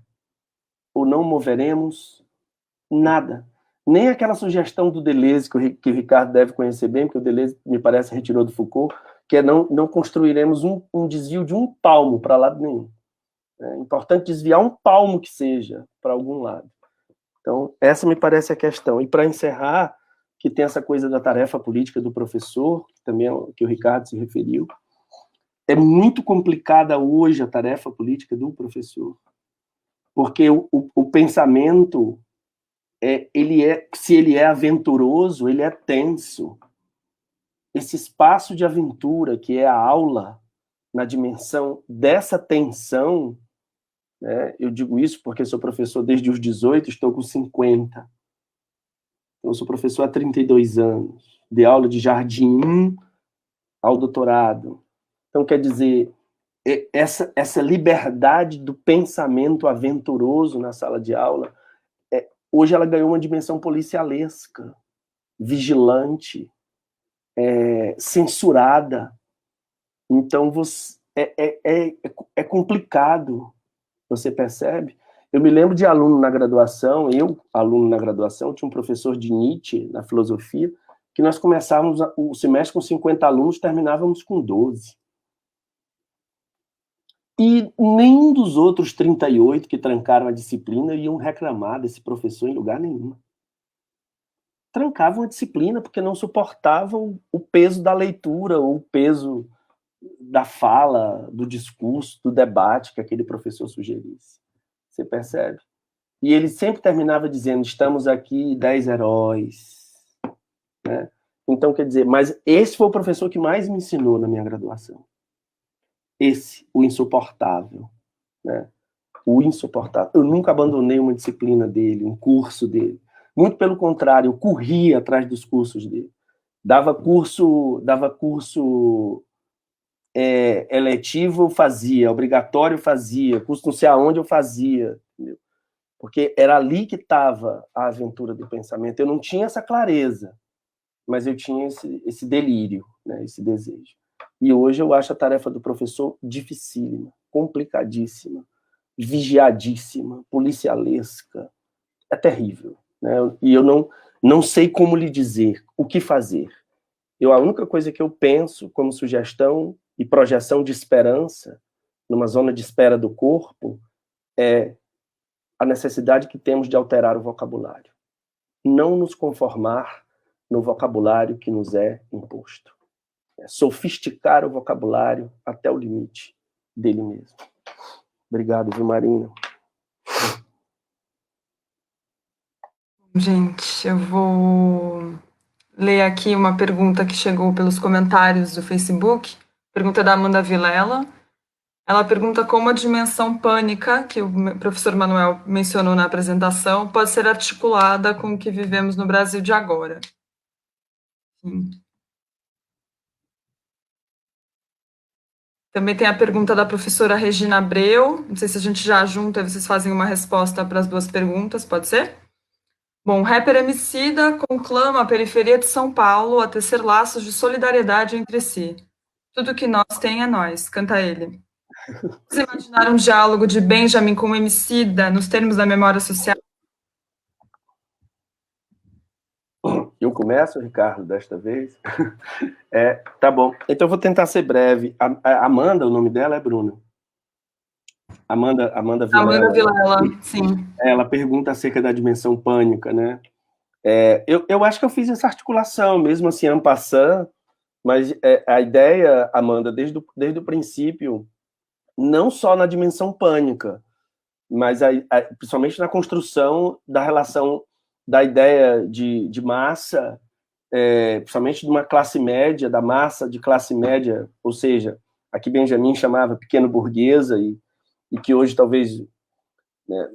Ou não moveremos nada. Nem aquela sugestão do Deleuze, que o Ricardo deve conhecer bem, porque o Deleuze, me parece, retirou do Foucault, que é não construiremos um desvio de um palmo para lado nenhum. É importante desviar um palmo que seja para algum lado. Então, essa me parece a questão. E para encerrar, que tem essa coisa da tarefa política do professor, que também é que o Ricardo se referiu, é muito complicada hoje a tarefa política do professor. Porque o pensamento, se ele é aventuroso, ele é tenso. Esse espaço de aventura, que é a aula, na dimensão dessa tensão, né, eu digo isso porque sou professor desde os 18, estou com 50. Então, eu sou professor há 32 anos. Dei aula de jardim 1 ao doutorado. Então, quer dizer, essa liberdade do pensamento aventuroso na sala de aula, hoje ela ganhou uma dimensão policialesca, vigilante, censurada. Então, é complicado, você percebe? Eu me lembro de aluno na graduação, tinha um professor de Nietzsche, na filosofia, que nós começávamos o semestre com 50 alunos, terminávamos com 12. E nenhum dos outros 38 que trancaram a disciplina iam reclamar desse professor em lugar nenhum. Trancavam a disciplina porque não suportavam o peso da leitura, ou o peso da fala, do discurso, do debate que aquele professor sugerisse. Você percebe? E ele sempre terminava dizendo, estamos aqui 10 heróis. Né? Então, quer dizer, mas esse foi o professor que mais me ensinou na minha graduação. Esse, o insuportável. Né? O insuportável. Eu nunca abandonei uma disciplina dele, um curso dele. Muito pelo contrário, eu corria atrás dos cursos dele. Dava curso eletivo, eu fazia, obrigatório eu fazia, curso não sei aonde eu fazia, entendeu? Porque era ali que estava a aventura do pensamento. Eu não tinha essa clareza, mas eu tinha esse delírio, né, esse desejo. E hoje eu acho a tarefa do professor dificílima, complicadíssima, vigiadíssima, policialesca. É terrível. Né? E eu não sei como lhe dizer, o que fazer. A única coisa que eu penso como sugestão e projeção de esperança, numa zona de espera do corpo, é a necessidade que temos de alterar o vocabulário. Não nos conformar no vocabulário que nos é imposto. Sofisticar o vocabulário até o limite dele mesmo. Obrigado, viu, Marina? Gente, eu vou ler aqui uma pergunta que chegou pelos comentários do Facebook. Pergunta da Amanda Vilela. Ela pergunta como a dimensão pânica, que o professor Manuel mencionou na apresentação, pode ser articulada com o que vivemos no Brasil de agora. Sim. Também tem a pergunta da professora Regina Abreu. Não sei se a gente já junta, vocês fazem uma resposta para as duas perguntas, pode ser? Bom, rapper Emicida conclama a periferia de São Paulo a tecer laços de solidariedade entre si. Tudo que nós tem é nós, canta ele. Vocês imaginaram um diálogo de Benjamin com Emicida nos termos da memória social? Eu começo, Ricardo, desta vez? Tá bom. Então eu vou tentar ser breve. A Amanda, o nome dela é Bruna. Amanda Vilela. Amanda Vilela, sim. Ela pergunta acerca da dimensão pânica, né? Eu acho que eu fiz essa articulação, mesmo assim, en passant, mas a ideia, Amanda, desde o princípio, não só na dimensão pânica, mas principalmente na construção da relação da ideia de massa, principalmente de uma classe média, da massa de classe média, ou seja, aqui Benjamin chamava pequeno burguesa, e que hoje talvez, né,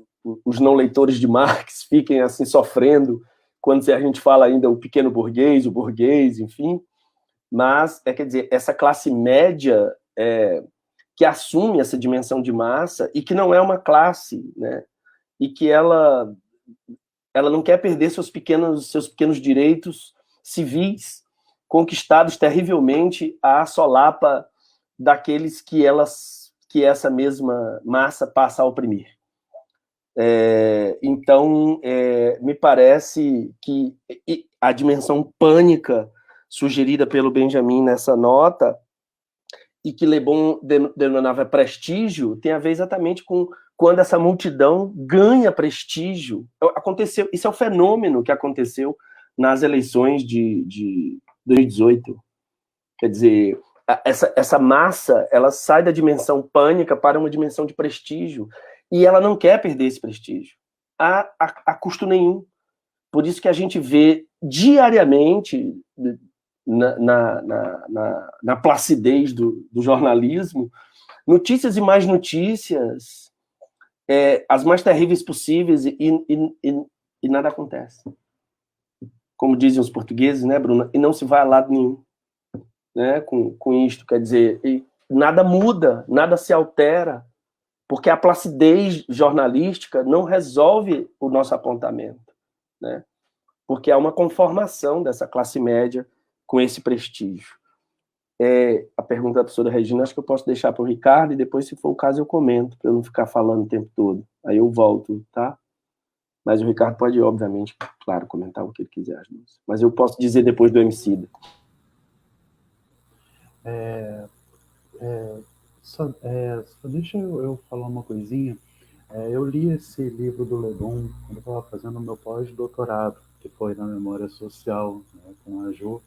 os não leitores de Marx fiquem assim sofrendo quando a gente fala ainda o pequeno burguês, o burguês, enfim, mas, quer dizer, essa classe média que assume essa dimensão de massa e que não é uma classe, né, e que ela não quer perder seus pequenos direitos civis conquistados terrivelmente à solapa daqueles que essa mesma massa passa a oprimir. Então, me parece que a dimensão pânica sugerida pelo Benjamin nessa nota, e que Le Bon denominava prestígio, tem a ver exatamente com quando essa multidão ganha prestígio. Aconteceu, isso é o fenômeno que aconteceu nas eleições de 2018. Quer dizer, essa massa, ela sai da dimensão pânica para uma dimensão de prestígio, e ela não quer perder esse prestígio, a custo nenhum. Por isso que a gente vê diariamente, na placidez do jornalismo, notícias e mais notícias, as mais terríveis possíveis, e nada acontece. Como dizem os portugueses, né, Bruna? E não se vai a lado nenhum, né, com isto. Quer dizer, nada muda, nada se altera, porque a placidez jornalística não resolve o nosso apontamento, né? Porque há uma conformação dessa classe média com esse prestígio. A pergunta da professora Regina, acho que eu posso deixar para o Ricardo, e depois, se for o caso, eu comento, para eu não ficar falando o tempo todo. Aí eu volto, tá? Mas o Ricardo pode, obviamente, claro, comentar o que ele quiser. Mas eu posso dizer depois do Emicida. Só deixa eu falar uma coisinha. Eu li esse livro do Le Bon quando eu estava fazendo o meu pós-doutorado, que foi na Memória Social, né, com a Jo.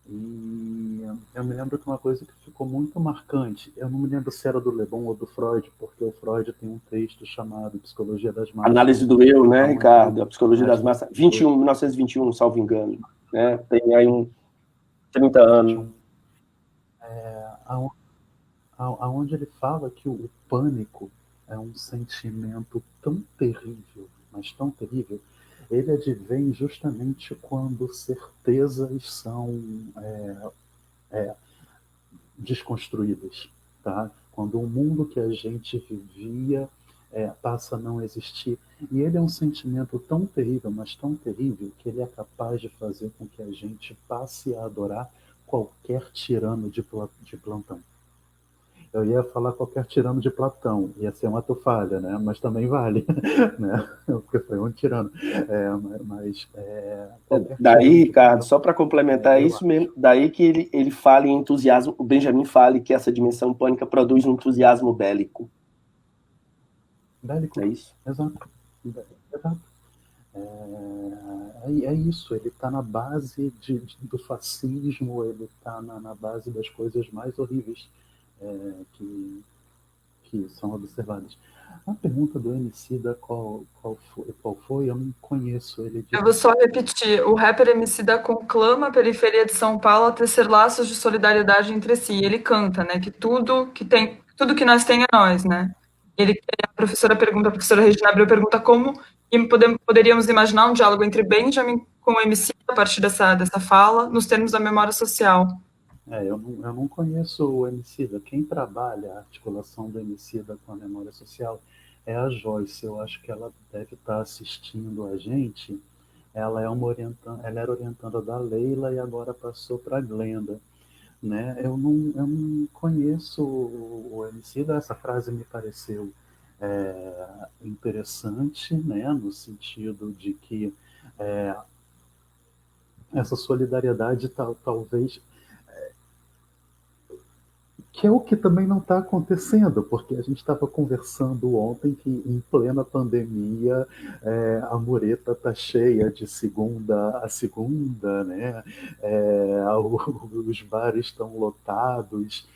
E eu me lembro que uma coisa que ficou muito marcante, eu não me lembro se era do Le Bon ou do Freud, porque o Freud tem um texto chamado Psicologia das Massas. Análise do eu, né, Ricardo? A Psicologia das Massas, 1921, salvo engano. Né? Tem aí 30 anos. Aonde ele fala que o pânico é um sentimento tão terrível, mas tão terrível, ele advém justamente quando certezas são desconstruídas, tá? Quando o mundo que a gente vivia passa a não existir. E ele é um sentimento tão terrível, mas tão terrível, que ele é capaz de fazer com que a gente passe a adorar qualquer tirano de plantão. Eu ia falar qualquer tirano de Platão, ia ser uma tufalha, né? Mas também vale, né? Porque foi um tirano. Daí, Ricardo, só para complementar isso mesmo, daí que ele fala em entusiasmo, o Benjamin fala que essa dimensão pânica produz um entusiasmo bélico. Bélico? É isso? Exato. É isso, ele está na base do fascismo, ele está na base das coisas mais horríveis que são observadas. A pergunta do Emicida, qual foi? Eu não conheço ele. Eu vou só repetir. O rapper Emicida conclama a periferia de São Paulo a tecer laços de solidariedade entre si. Ele canta, né, que tudo que nós tem é nós, né? A professora pergunta, a professora Regina Abreu pergunta como poderíamos imaginar um diálogo entre Benjamin com o Emicida a partir dessa fala, nos termos da memória social. Eu não conheço o Emicida. Quem trabalha a articulação do Emicida com a memória social é a Joyce. Eu acho que ela deve estar assistindo a gente. Ela era orientanda da Leila e agora passou para a Glenda. Né? Eu não conheço o Emicida. Essa frase me pareceu interessante, né? No sentido de que essa solidariedade talvez, que é o que também não está acontecendo, porque a gente estava conversando ontem que em plena pandemia a mureta está cheia de segunda a segunda, né? Os bares estão lotados.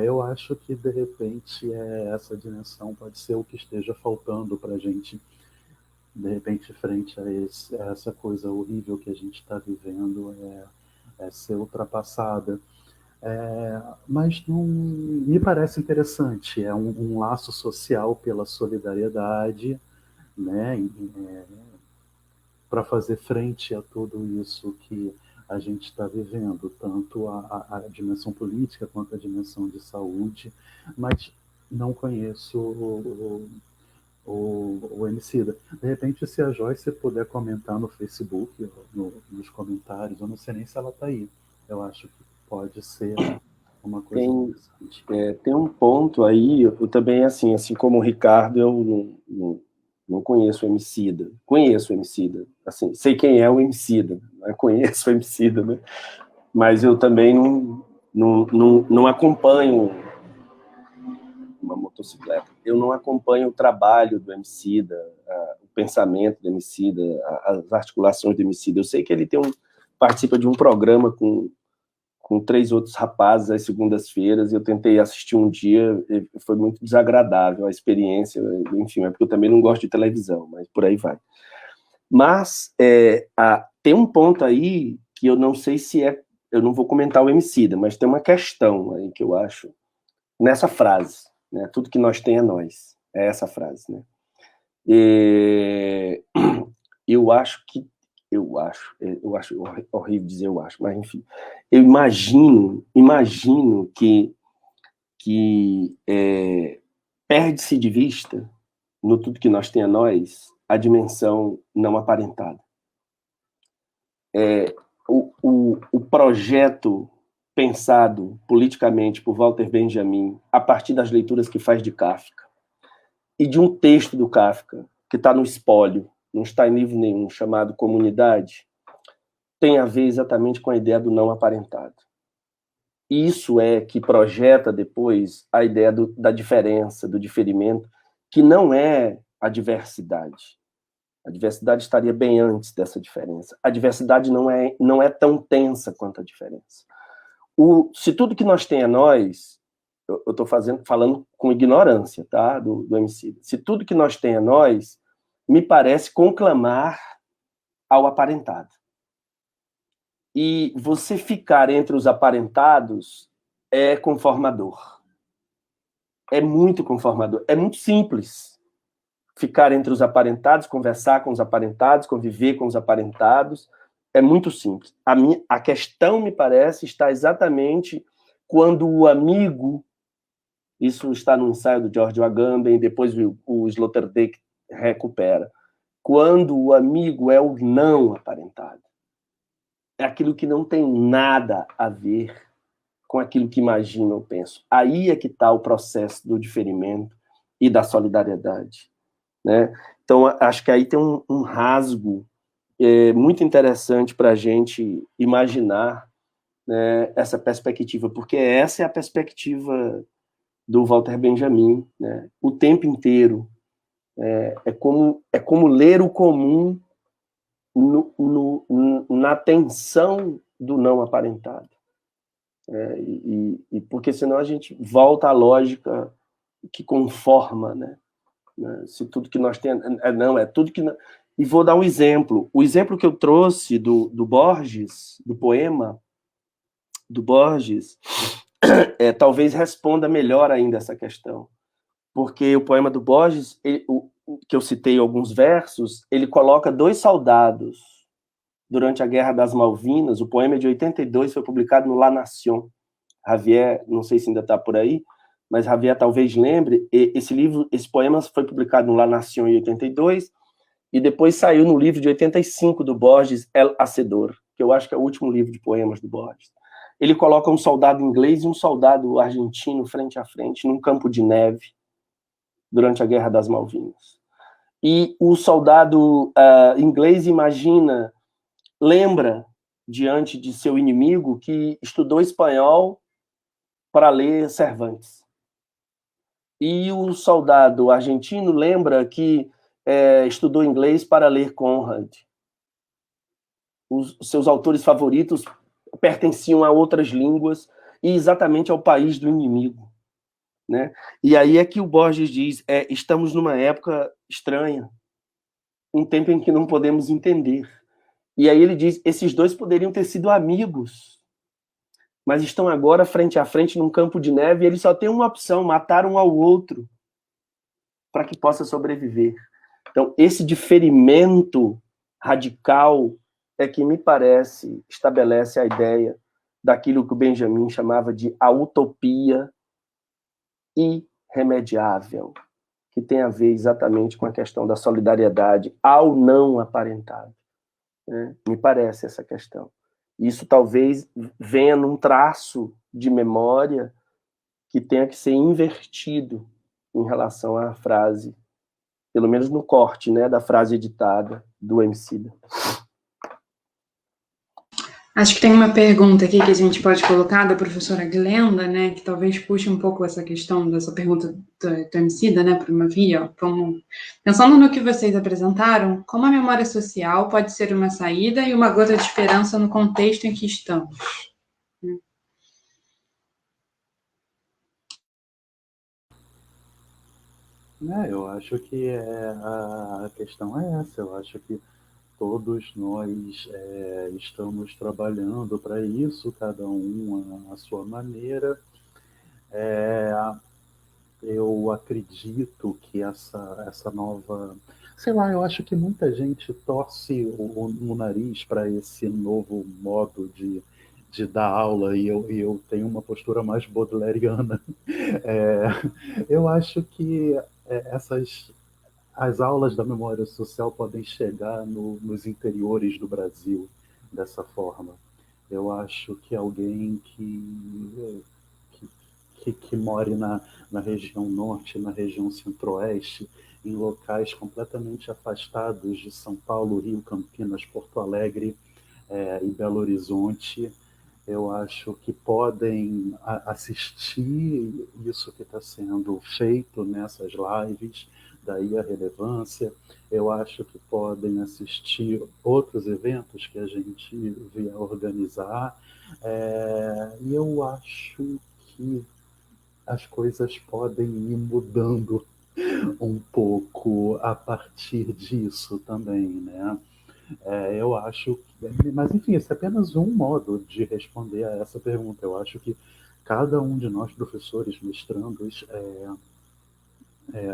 Eu acho que, de repente, essa dimensão pode ser o que esteja faltando para a gente, de repente, frente a essa coisa horrível que a gente está vivendo, ser ultrapassada. Mas não me parece interessante. É um laço social pela solidariedade, né? Para fazer frente a tudo isso que a gente está vivendo, tanto a dimensão política quanto a dimensão de saúde, mas não conheço o Emicida. De repente, se a Joyce puder comentar no Facebook, nos comentários, eu não sei nem se ela está aí. Eu acho que pode ser uma coisa interessante. Tem um ponto aí, eu também, assim como o Ricardo, eu não conheço o Emicida. Conheço o Emicida. Assim, sei quem é o Emicida, né? Conheço o Emicida, né? Mas eu também não acompanho uma motocicleta. Eu não acompanho o trabalho do Emicida, o pensamento do Emicida, as articulações do Emicida. Eu sei que ele participa de um programa com 3 outros rapazes às segundas-feiras. Eu tentei assistir um dia, foi muito desagradável a experiência, enfim, é porque eu também não gosto de televisão, mas por aí vai. Mas tem um ponto aí que eu não sei se eu não vou comentar o Emicida, mas tem uma questão aí que eu acho nessa frase, né? Tudo que nós tem é nós, é essa frase, né? Eu acho horrível dizer eu acho, mas enfim, eu imagino que perde-se de vista, no tudo que nós tem a nós, a dimensão não aparentada. O projeto pensado politicamente por Walter Benjamin, a partir das leituras que faz de Kafka, e de um texto do Kafka, que está no espólio, não está em livro nenhum, chamado Comunidade, tem a ver exatamente com a ideia do não aparentado. Isso é que projeta depois a ideia da diferença, do diferimento, que não é a diversidade. A diversidade estaria bem antes dessa diferença. A diversidade não é tão tensa quanto a diferença. Se tudo que nós tem é nós, eu estou falando com ignorância, tá? do Emicida. Se tudo que nós tem é nós, me parece conclamar ao aparentado. E você ficar entre os aparentados é conformador. É muito conformador. É muito simples ficar entre os aparentados, conversar com os aparentados, conviver com os aparentados. É muito simples. A questão, me parece, está exatamente quando o amigo, isso está no ensaio do George Agamben, depois o Sloterdijk recupera, quando o amigo é o não aparentado. É aquilo que não tem nada a ver com aquilo que imagino ou penso. Aí é que está o processo do diferimento e da solidariedade, né? Então, acho que aí tem um rasgo muito interessante para a gente imaginar, né, essa perspectiva, porque essa é a perspectiva do Walter Benjamin, né? O tempo inteiro. É como ler o comum na tensão do não aparentado. Porque senão a gente volta à lógica que conforma, né? Se tudo que nós temos é tudo que... E vou dar um exemplo. O exemplo que eu trouxe do Borges, do poema do Borges, talvez responda melhor ainda essa questão. Porque o poema do Borges, que eu citei alguns versos, ele coloca 2 soldados durante a Guerra das Malvinas. O poema é de 82, foi publicado no La Nation. Javier, não sei se ainda está por aí, mas Javier talvez lembre, esse poema foi publicado no La Nation em 82, e depois saiu no livro de 85 do Borges, El Hacedor, que eu acho que é o último livro de poemas do Borges. Ele coloca um soldado inglês e um soldado argentino frente a frente, num campo de neve, durante a Guerra das Malvinas. E o soldado inglês lembra diante de seu inimigo que estudou espanhol para ler Cervantes. E o soldado argentino lembra que estudou inglês para ler Conrad. Os seus autores favoritos pertenciam a outras línguas e exatamente ao país do inimigo, né? E aí é que o Borges diz, estamos numa época estranha, um tempo em que não podemos entender. E aí ele diz, esses dois poderiam ter sido amigos, mas estão agora frente a frente num campo de neve e eles só têm uma opção, matar um ao outro, para que possa sobreviver. Então, esse diferimento radical é que, me parece, estabelece a ideia daquilo que o Benjamin chamava de a utopia irremediável, que tem a ver exatamente com a questão da solidariedade ao não aparentado, né? Me parece essa questão. Isso talvez venha num traço de memória que tenha que ser invertido em relação à frase, pelo menos no corte, né, da frase editada do Emicida. Acho que tem uma pergunta aqui que a gente pode colocar da professora Glenda, né, que talvez puxe um pouco essa questão dessa pergunta do Emicida, né, para uma via. Pensando no que vocês apresentaram, como a memória social pode ser uma saída e uma gota de esperança no contexto em que estamos? Eu acho que a questão é essa. Eu acho que todos nós estamos trabalhando para isso, cada um à sua maneira. Eu acredito que essa nova... Sei lá, eu acho que muita gente torce o nariz para esse novo modo de dar aula, e eu tenho uma postura mais baudelairiana. Eu acho que as aulas da memória social podem chegar nos interiores do Brasil dessa forma. Eu acho que alguém que more na região norte, na região centro-oeste, em locais completamente afastados de São Paulo, Rio, Campinas, Porto Alegre e Belo Horizonte, eu acho que podem assistir isso que está sendo feito nessas lives, daí a relevância. Eu acho que podem assistir outros eventos que a gente vier organizar, e eu acho que as coisas podem ir mudando um pouco a partir disso também, né? Eu acho que... Mas, enfim, esse é apenas um modo de responder a essa pergunta. Eu acho que cada um de nós, professores, mestrandos,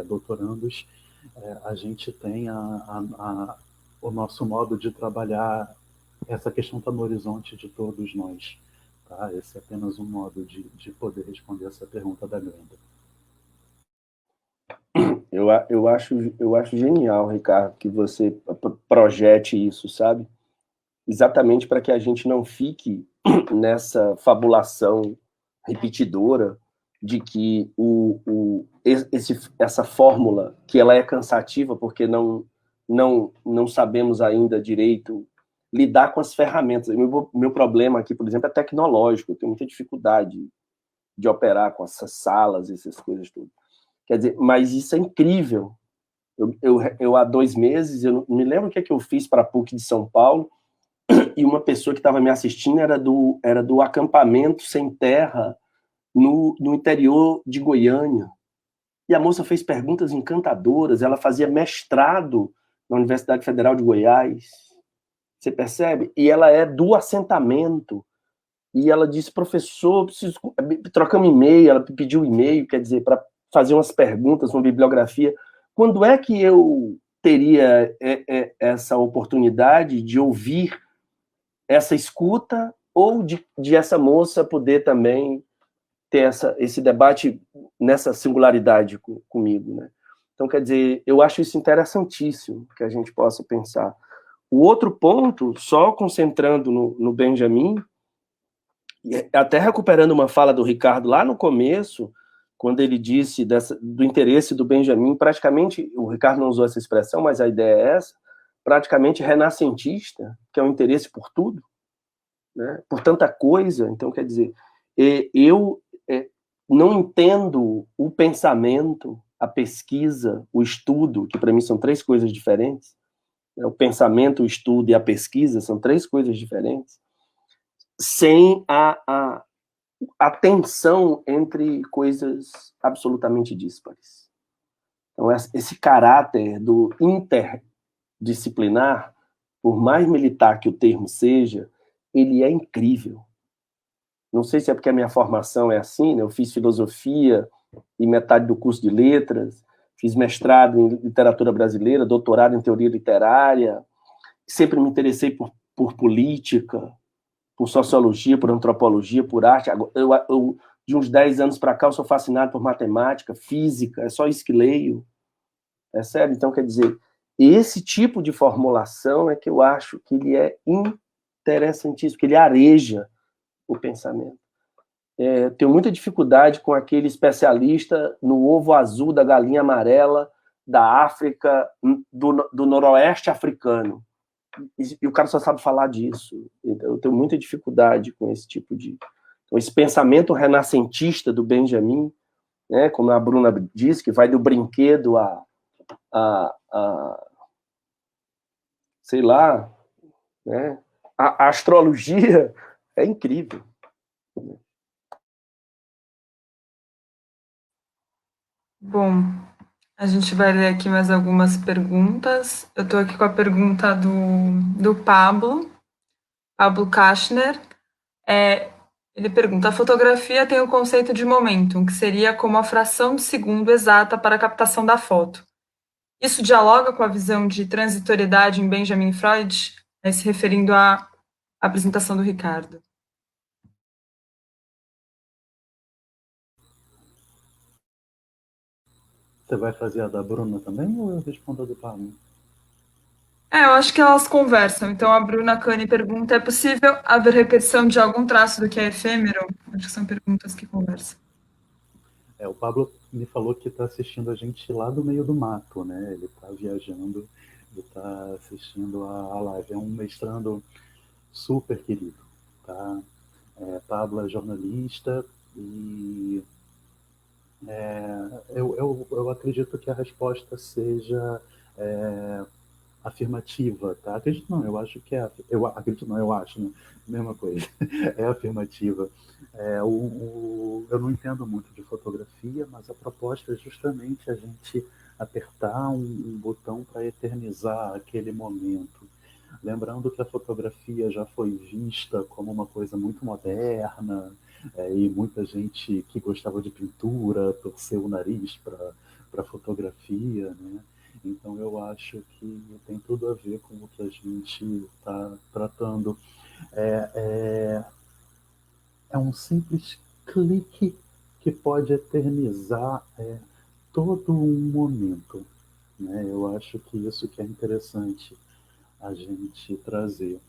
doutorandos, a gente tem o nosso modo de trabalhar. Essa questão está no horizonte de todos nós. Tá? Esse é apenas um modo de poder responder essa pergunta da Glenda. Eu acho genial, Ricardo, que você projete isso, sabe? Exatamente para que a gente não fique nessa fabulação repetidora de que essa fórmula, que ela é cansativa porque não sabemos ainda direito lidar com as ferramentas. Meu problema aqui, por exemplo, é tecnológico. Eu tenho muita dificuldade de operar com essas salas, essas coisas tudo. Quer dizer, mas isso é incrível. Eu há 2 meses, eu não me lembro o que é que eu fiz para a PUC de São Paulo, e uma pessoa que estava me assistindo era do acampamento sem terra no interior de Goiânia. E a moça fez perguntas encantadoras, ela fazia mestrado na Universidade Federal de Goiás. Você percebe? E ela é do assentamento. E ela disse, professor, preciso... Trocamos e-mail, ela pediu e-mail, quer dizer, para fazer umas perguntas, uma bibliografia. Quando é que eu teria essa oportunidade de ouvir essa escuta ou de essa moça poder também ter esse debate nessa singularidade comigo, né? Então, quer dizer, eu acho isso interessantíssimo, que a gente possa pensar. O outro ponto, só concentrando no Benjamin, até recuperando uma fala do Ricardo lá no começo, quando ele disse do interesse do Benjamin, praticamente, o Ricardo não usou essa expressão, mas a ideia é essa, praticamente renascentista, que é o interesse por tudo, né, por tanta coisa. Então, quer dizer, eu não entendo o pensamento, a pesquisa, o estudo, que para mim são três coisas diferentes, né, o pensamento, o estudo e a pesquisa são três coisas diferentes, sem a tensão entre coisas absolutamente díspares. Então, esse caráter do interdisciplinar, por mais militar que o termo seja, ele é incrível. Não sei se é porque a minha formação é assim, né? Eu fiz filosofia e metade do curso de letras, fiz mestrado em literatura brasileira, doutorado em teoria literária, sempre me interessei por política, por sociologia, por antropologia, por arte. Eu de uns 10 anos para cá, eu sou fascinado por matemática, física, é só isso que leio. É sério. Então, quer dizer, esse tipo de formulação é que eu acho que ele é interessantíssimo, que ele areja o pensamento. Tenho muita dificuldade com aquele especialista no ovo azul da galinha amarela da África, do noroeste africano. E o cara só sabe falar disso. Eu tenho muita dificuldade com esse tipo de... Então, esse pensamento renascentista do Benjamin, né, como a Bruna disse, que vai do brinquedo a sei lá, né, a astrologia, é incrível. Bom, a gente vai ler aqui mais algumas perguntas. Eu estou aqui com a pergunta do Pablo Kashner. Ele pergunta: a fotografia tem o conceito de momentum, que seria como a fração de segundo exata para a captação da foto. Isso dialoga com a visão de transitoriedade em Benjamin Freud, se referindo à apresentação do Ricardo? Você vai fazer a da Bruna também ou eu respondo a do Pablo? Eu acho que elas conversam. Então, a Bruna Cani pergunta: é possível haver repetição de algum traço do que é efêmero? Acho que são perguntas que conversam. O Pablo me falou que está assistindo a gente lá do meio do mato, né? Ele está viajando, ele está assistindo a live. É um mestrando super querido, tá? Pablo é jornalista e eu acredito que a resposta seja afirmativa, tá? Acredito não, eu acho que é... Eu acredito não, eu acho, né? Mesma coisa. É afirmativa. Eu não entendo muito de fotografia, mas a proposta é justamente a gente apertar um botão para eternizar aquele momento. Lembrando que a fotografia já foi vista como uma coisa muito moderna, e muita gente que gostava de pintura torceu o nariz para fotografia, né? Então eu acho que tem tudo a ver com o que a gente está tratando. É um simples clique que pode eternizar todo um momento, né? Eu acho que isso que é interessante a gente trazer.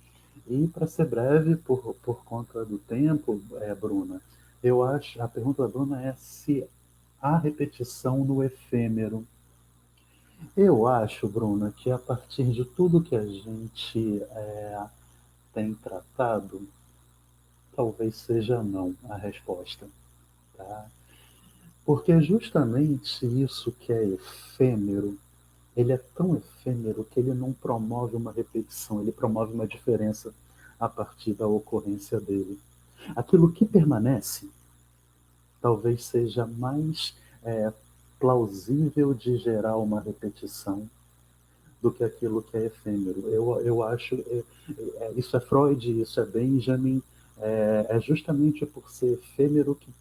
E para ser breve, por conta do tempo, Bruna, eu acho, a pergunta da Bruna é se há repetição no efêmero. Eu acho, Bruna, que a partir de tudo que a gente tem tratado, talvez seja não a resposta, tá? Porque justamente isso que é efêmero, ele é tão efêmero que ele não promove uma repetição, ele promove uma diferença a partir da ocorrência dele. Aquilo que permanece talvez seja mais plausível de gerar uma repetição do que aquilo que é efêmero. Eu acho, isso é Freud, isso é Benjamin, é justamente por ser efêmero que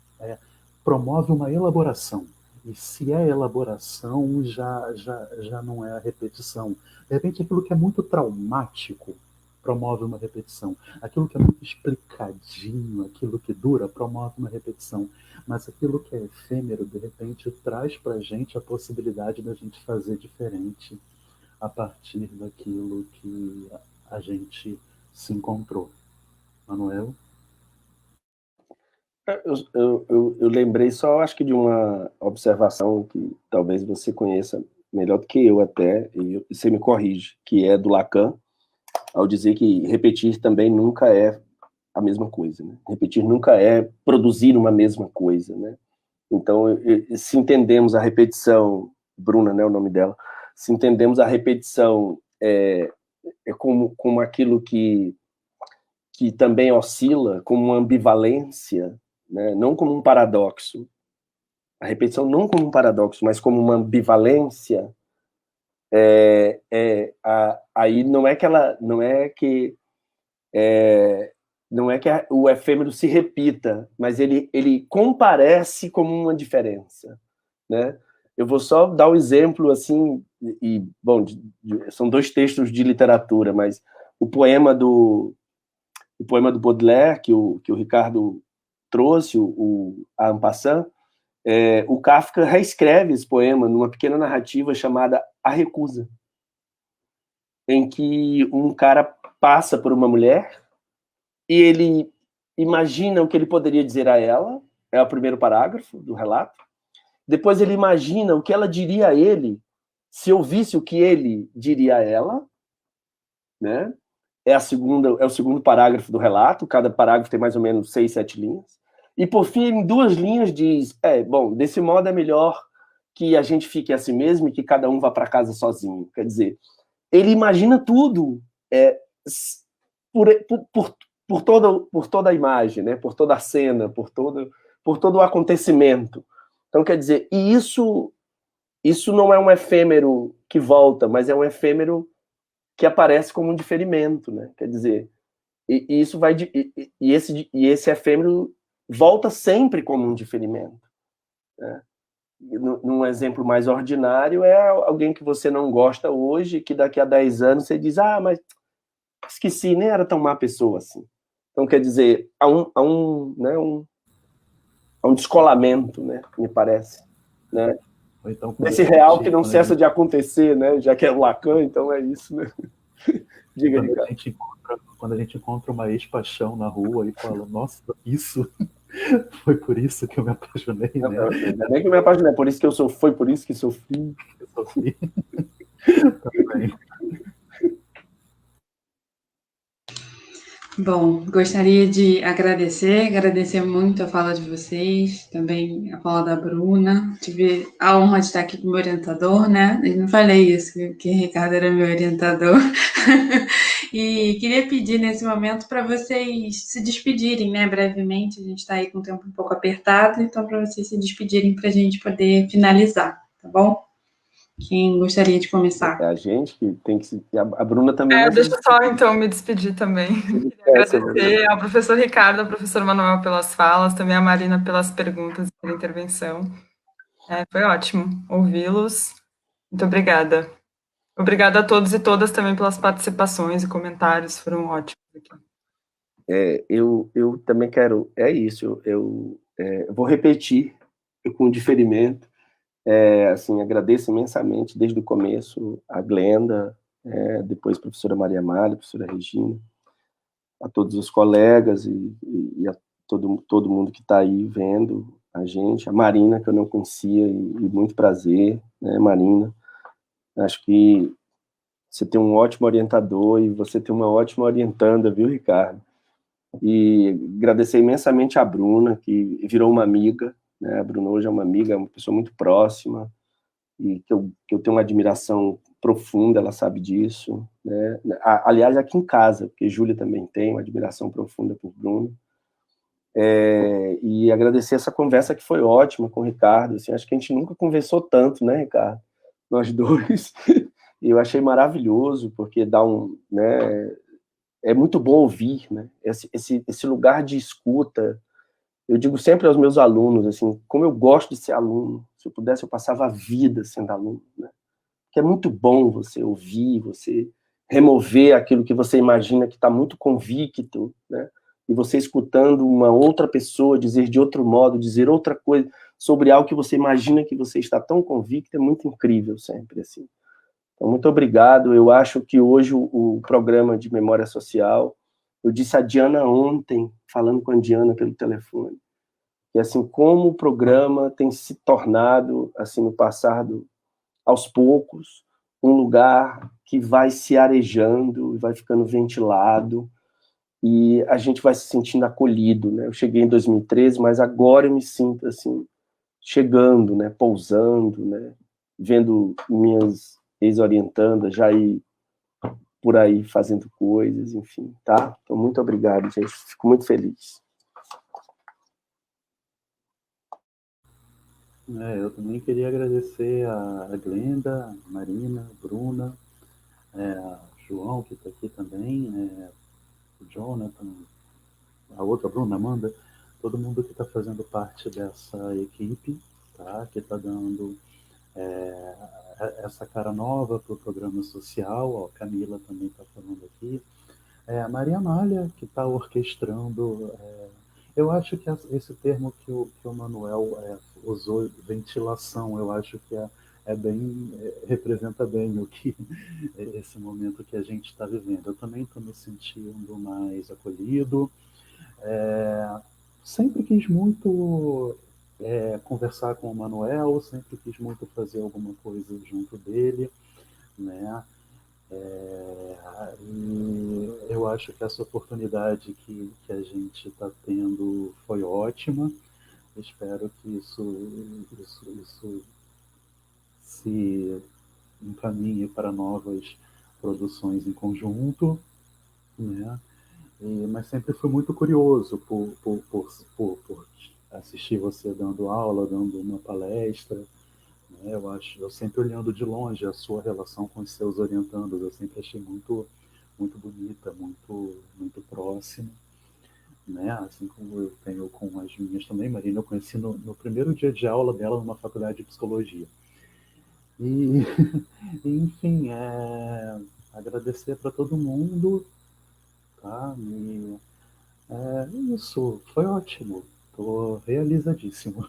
promove uma elaboração. E se é elaboração, já não é a repetição. De repente, aquilo que é muito traumático promove uma repetição. Aquilo que é muito explicadinho, aquilo que dura, promove uma repetição. Mas aquilo que é efêmero, de repente, traz para a gente a possibilidade da gente fazer diferente a partir daquilo que a gente se encontrou. Manuel? Eu lembrei só, acho que de uma observação que talvez você conheça melhor do que eu até, e você me corrige, que é do Lacan, ao dizer que repetir também nunca é a mesma coisa, né? Repetir nunca é produzir uma mesma coisa, né? Então, se entendemos a repetição, Bruna, né, o nome dela, se entendemos a repetição como aquilo que também oscila, como uma ambivalência, né? Não como um paradoxo. A repetição não como um paradoxo, mas como uma ambivalência, aí não é que o efêmero se repita, mas ele comparece como uma diferença, né? Eu vou só dar um exemplo, assim, bom, são 2 textos de literatura, mas o poema do Baudelaire, que o Ricardo trouxe, a en passant, o Kafka reescreve esse poema numa pequena narrativa chamada A Recusa, em que um cara passa por uma mulher e ele imagina o que ele poderia dizer a ela, é o primeiro parágrafo do relato. Depois ele imagina o que ela diria a ele se ouvisse o que ele diria a ela, né? É o segundo parágrafo do relato, cada parágrafo tem mais ou menos 6, 7 linhas. E, por fim, em 2 linhas diz, bom, desse modo é melhor que a gente fique assim mesmo e que cada um vá para casa sozinho. Quer dizer, ele imagina tudo por toda a imagem, né? Por toda a cena, por todo o acontecimento. Então, quer dizer, e isso não é um efêmero que volta, mas é um efêmero que aparece como um diferimento, né? Quer dizer, esse efêmero volta sempre como um diferimento, né? Num exemplo mais ordinário, é alguém que você não gosta hoje, que daqui a 10 anos você diz, mas esqueci, nem era tão má pessoa assim. Então, quer dizer, há um descolamento, né, me parece, né? Então, esse real que não cessa de acontecer, né? Já que é o Lacan, então é isso, né? Diga, Ricardo. Quando a gente encontra uma ex-paixão na rua e fala, nossa, isso foi por isso que eu me apaixonei, né? Não é nem que eu me apaixonei, foi por isso que sofri. Eu sofri. Também. Bom, gostaria de agradecer muito a fala de vocês, também a fala da Bruna. Tive a honra de estar aqui com o meu orientador, né? Eu não falei isso, que o Ricardo era meu orientador. E queria pedir nesse momento para vocês se despedirem, né? Brevemente, a gente está aí com o tempo um pouco apertado, então para vocês se despedirem para a gente poder finalizar, tá bom? Quem gostaria de começar? É a gente que tem que se... A Bruna também... Deixa eu só, então, me despedir também. Queria agradecer ao professor Ricardo, ao professor Manuel pelas falas, também a Marina pelas perguntas e pela intervenção. Foi ótimo ouvi-los. Muito obrigada. Obrigada a todos e todas também pelas participações e comentários, foram ótimos aqui. Eu também quero... É isso, eu vou repetir com diferimento. Assim, agradeço imensamente desde o começo a Glenda, depois a professora Maria Amália, a professora Regina, a todos os colegas e a todo mundo que está aí vendo a gente, a Marina, que eu não conhecia, e muito prazer, né, Marina? Acho que você tem um ótimo orientador e você tem uma ótima orientanda, viu, Ricardo? E agradecer imensamente a Bruna, que virou uma amiga, né? A Bruna hoje é uma amiga, uma pessoa muito próxima, e que eu tenho uma admiração profunda, ela sabe disso, né? Aliás, aqui em casa, porque Júlia também tem uma admiração profunda por Bruno. E agradecer essa conversa que foi ótima com o Ricardo, assim, acho que a gente nunca conversou tanto, né, Ricardo? Nós dois. E eu achei maravilhoso, porque dá né, é muito bom ouvir, né? Esse lugar de escuta. Eu digo sempre aos meus alunos, assim, como eu gosto de ser aluno. Se eu pudesse, eu passava a vida sendo aluno, né? Porque é muito bom você ouvir, você remover aquilo que você imagina que está muito convicto, né? E você escutando uma outra pessoa dizer de outro modo, dizer outra coisa sobre algo que você imagina que você está tão convicto, é muito incrível sempre, assim. Então, muito obrigado. Eu acho que hoje o programa de memória social, eu disse a Diana ontem, falando com a Diana pelo telefone, que assim, como o programa tem se tornado, assim, no passado, aos poucos, um lugar que vai se arejando, vai ficando ventilado, e a gente vai se sentindo acolhido, né? Eu cheguei em 2013, mas agora eu me sinto assim, chegando, né? Pousando, né? Vendo minhas ex-orientandas já ir por aí fazendo coisas, enfim, tá? Então, muito obrigado, gente. Fico muito feliz. Eu também queria agradecer a Glenda, a Marina, a Bruna, a João, que está aqui também, o Jonathan, a outra Bruna, Amanda, todo mundo que está fazendo parte dessa equipe, tá? Que está dando é, essa cara nova para o programa social. Ó, a Camila também está falando aqui. A Maria Amália, que está orquestrando. Eu acho que esse termo que o Manuel usou, ventilação, eu acho que representa bem o que esse momento que a gente está vivendo. Eu também estou me sentindo mais acolhido. Sempre quis muito conversar com o Manuel, sempre quis muito fazer alguma coisa junto dele, né? E eu acho que essa oportunidade que a gente está tendo foi ótima. Espero que isso se encaminhe para novas produções em conjunto, né? Mas sempre fui muito curioso por assistir você dando aula, dando uma palestra, né? Eu sempre olhando de longe a sua relação com os seus orientandos, eu sempre achei muito bonita, muito próxima, né? Assim como eu tenho com as minhas também. Marina, eu conheci no primeiro dia de aula dela numa faculdade de psicologia. E, enfim, agradecer para todo mundo, tá? Isso, foi ótimo. Estou realizadíssimo.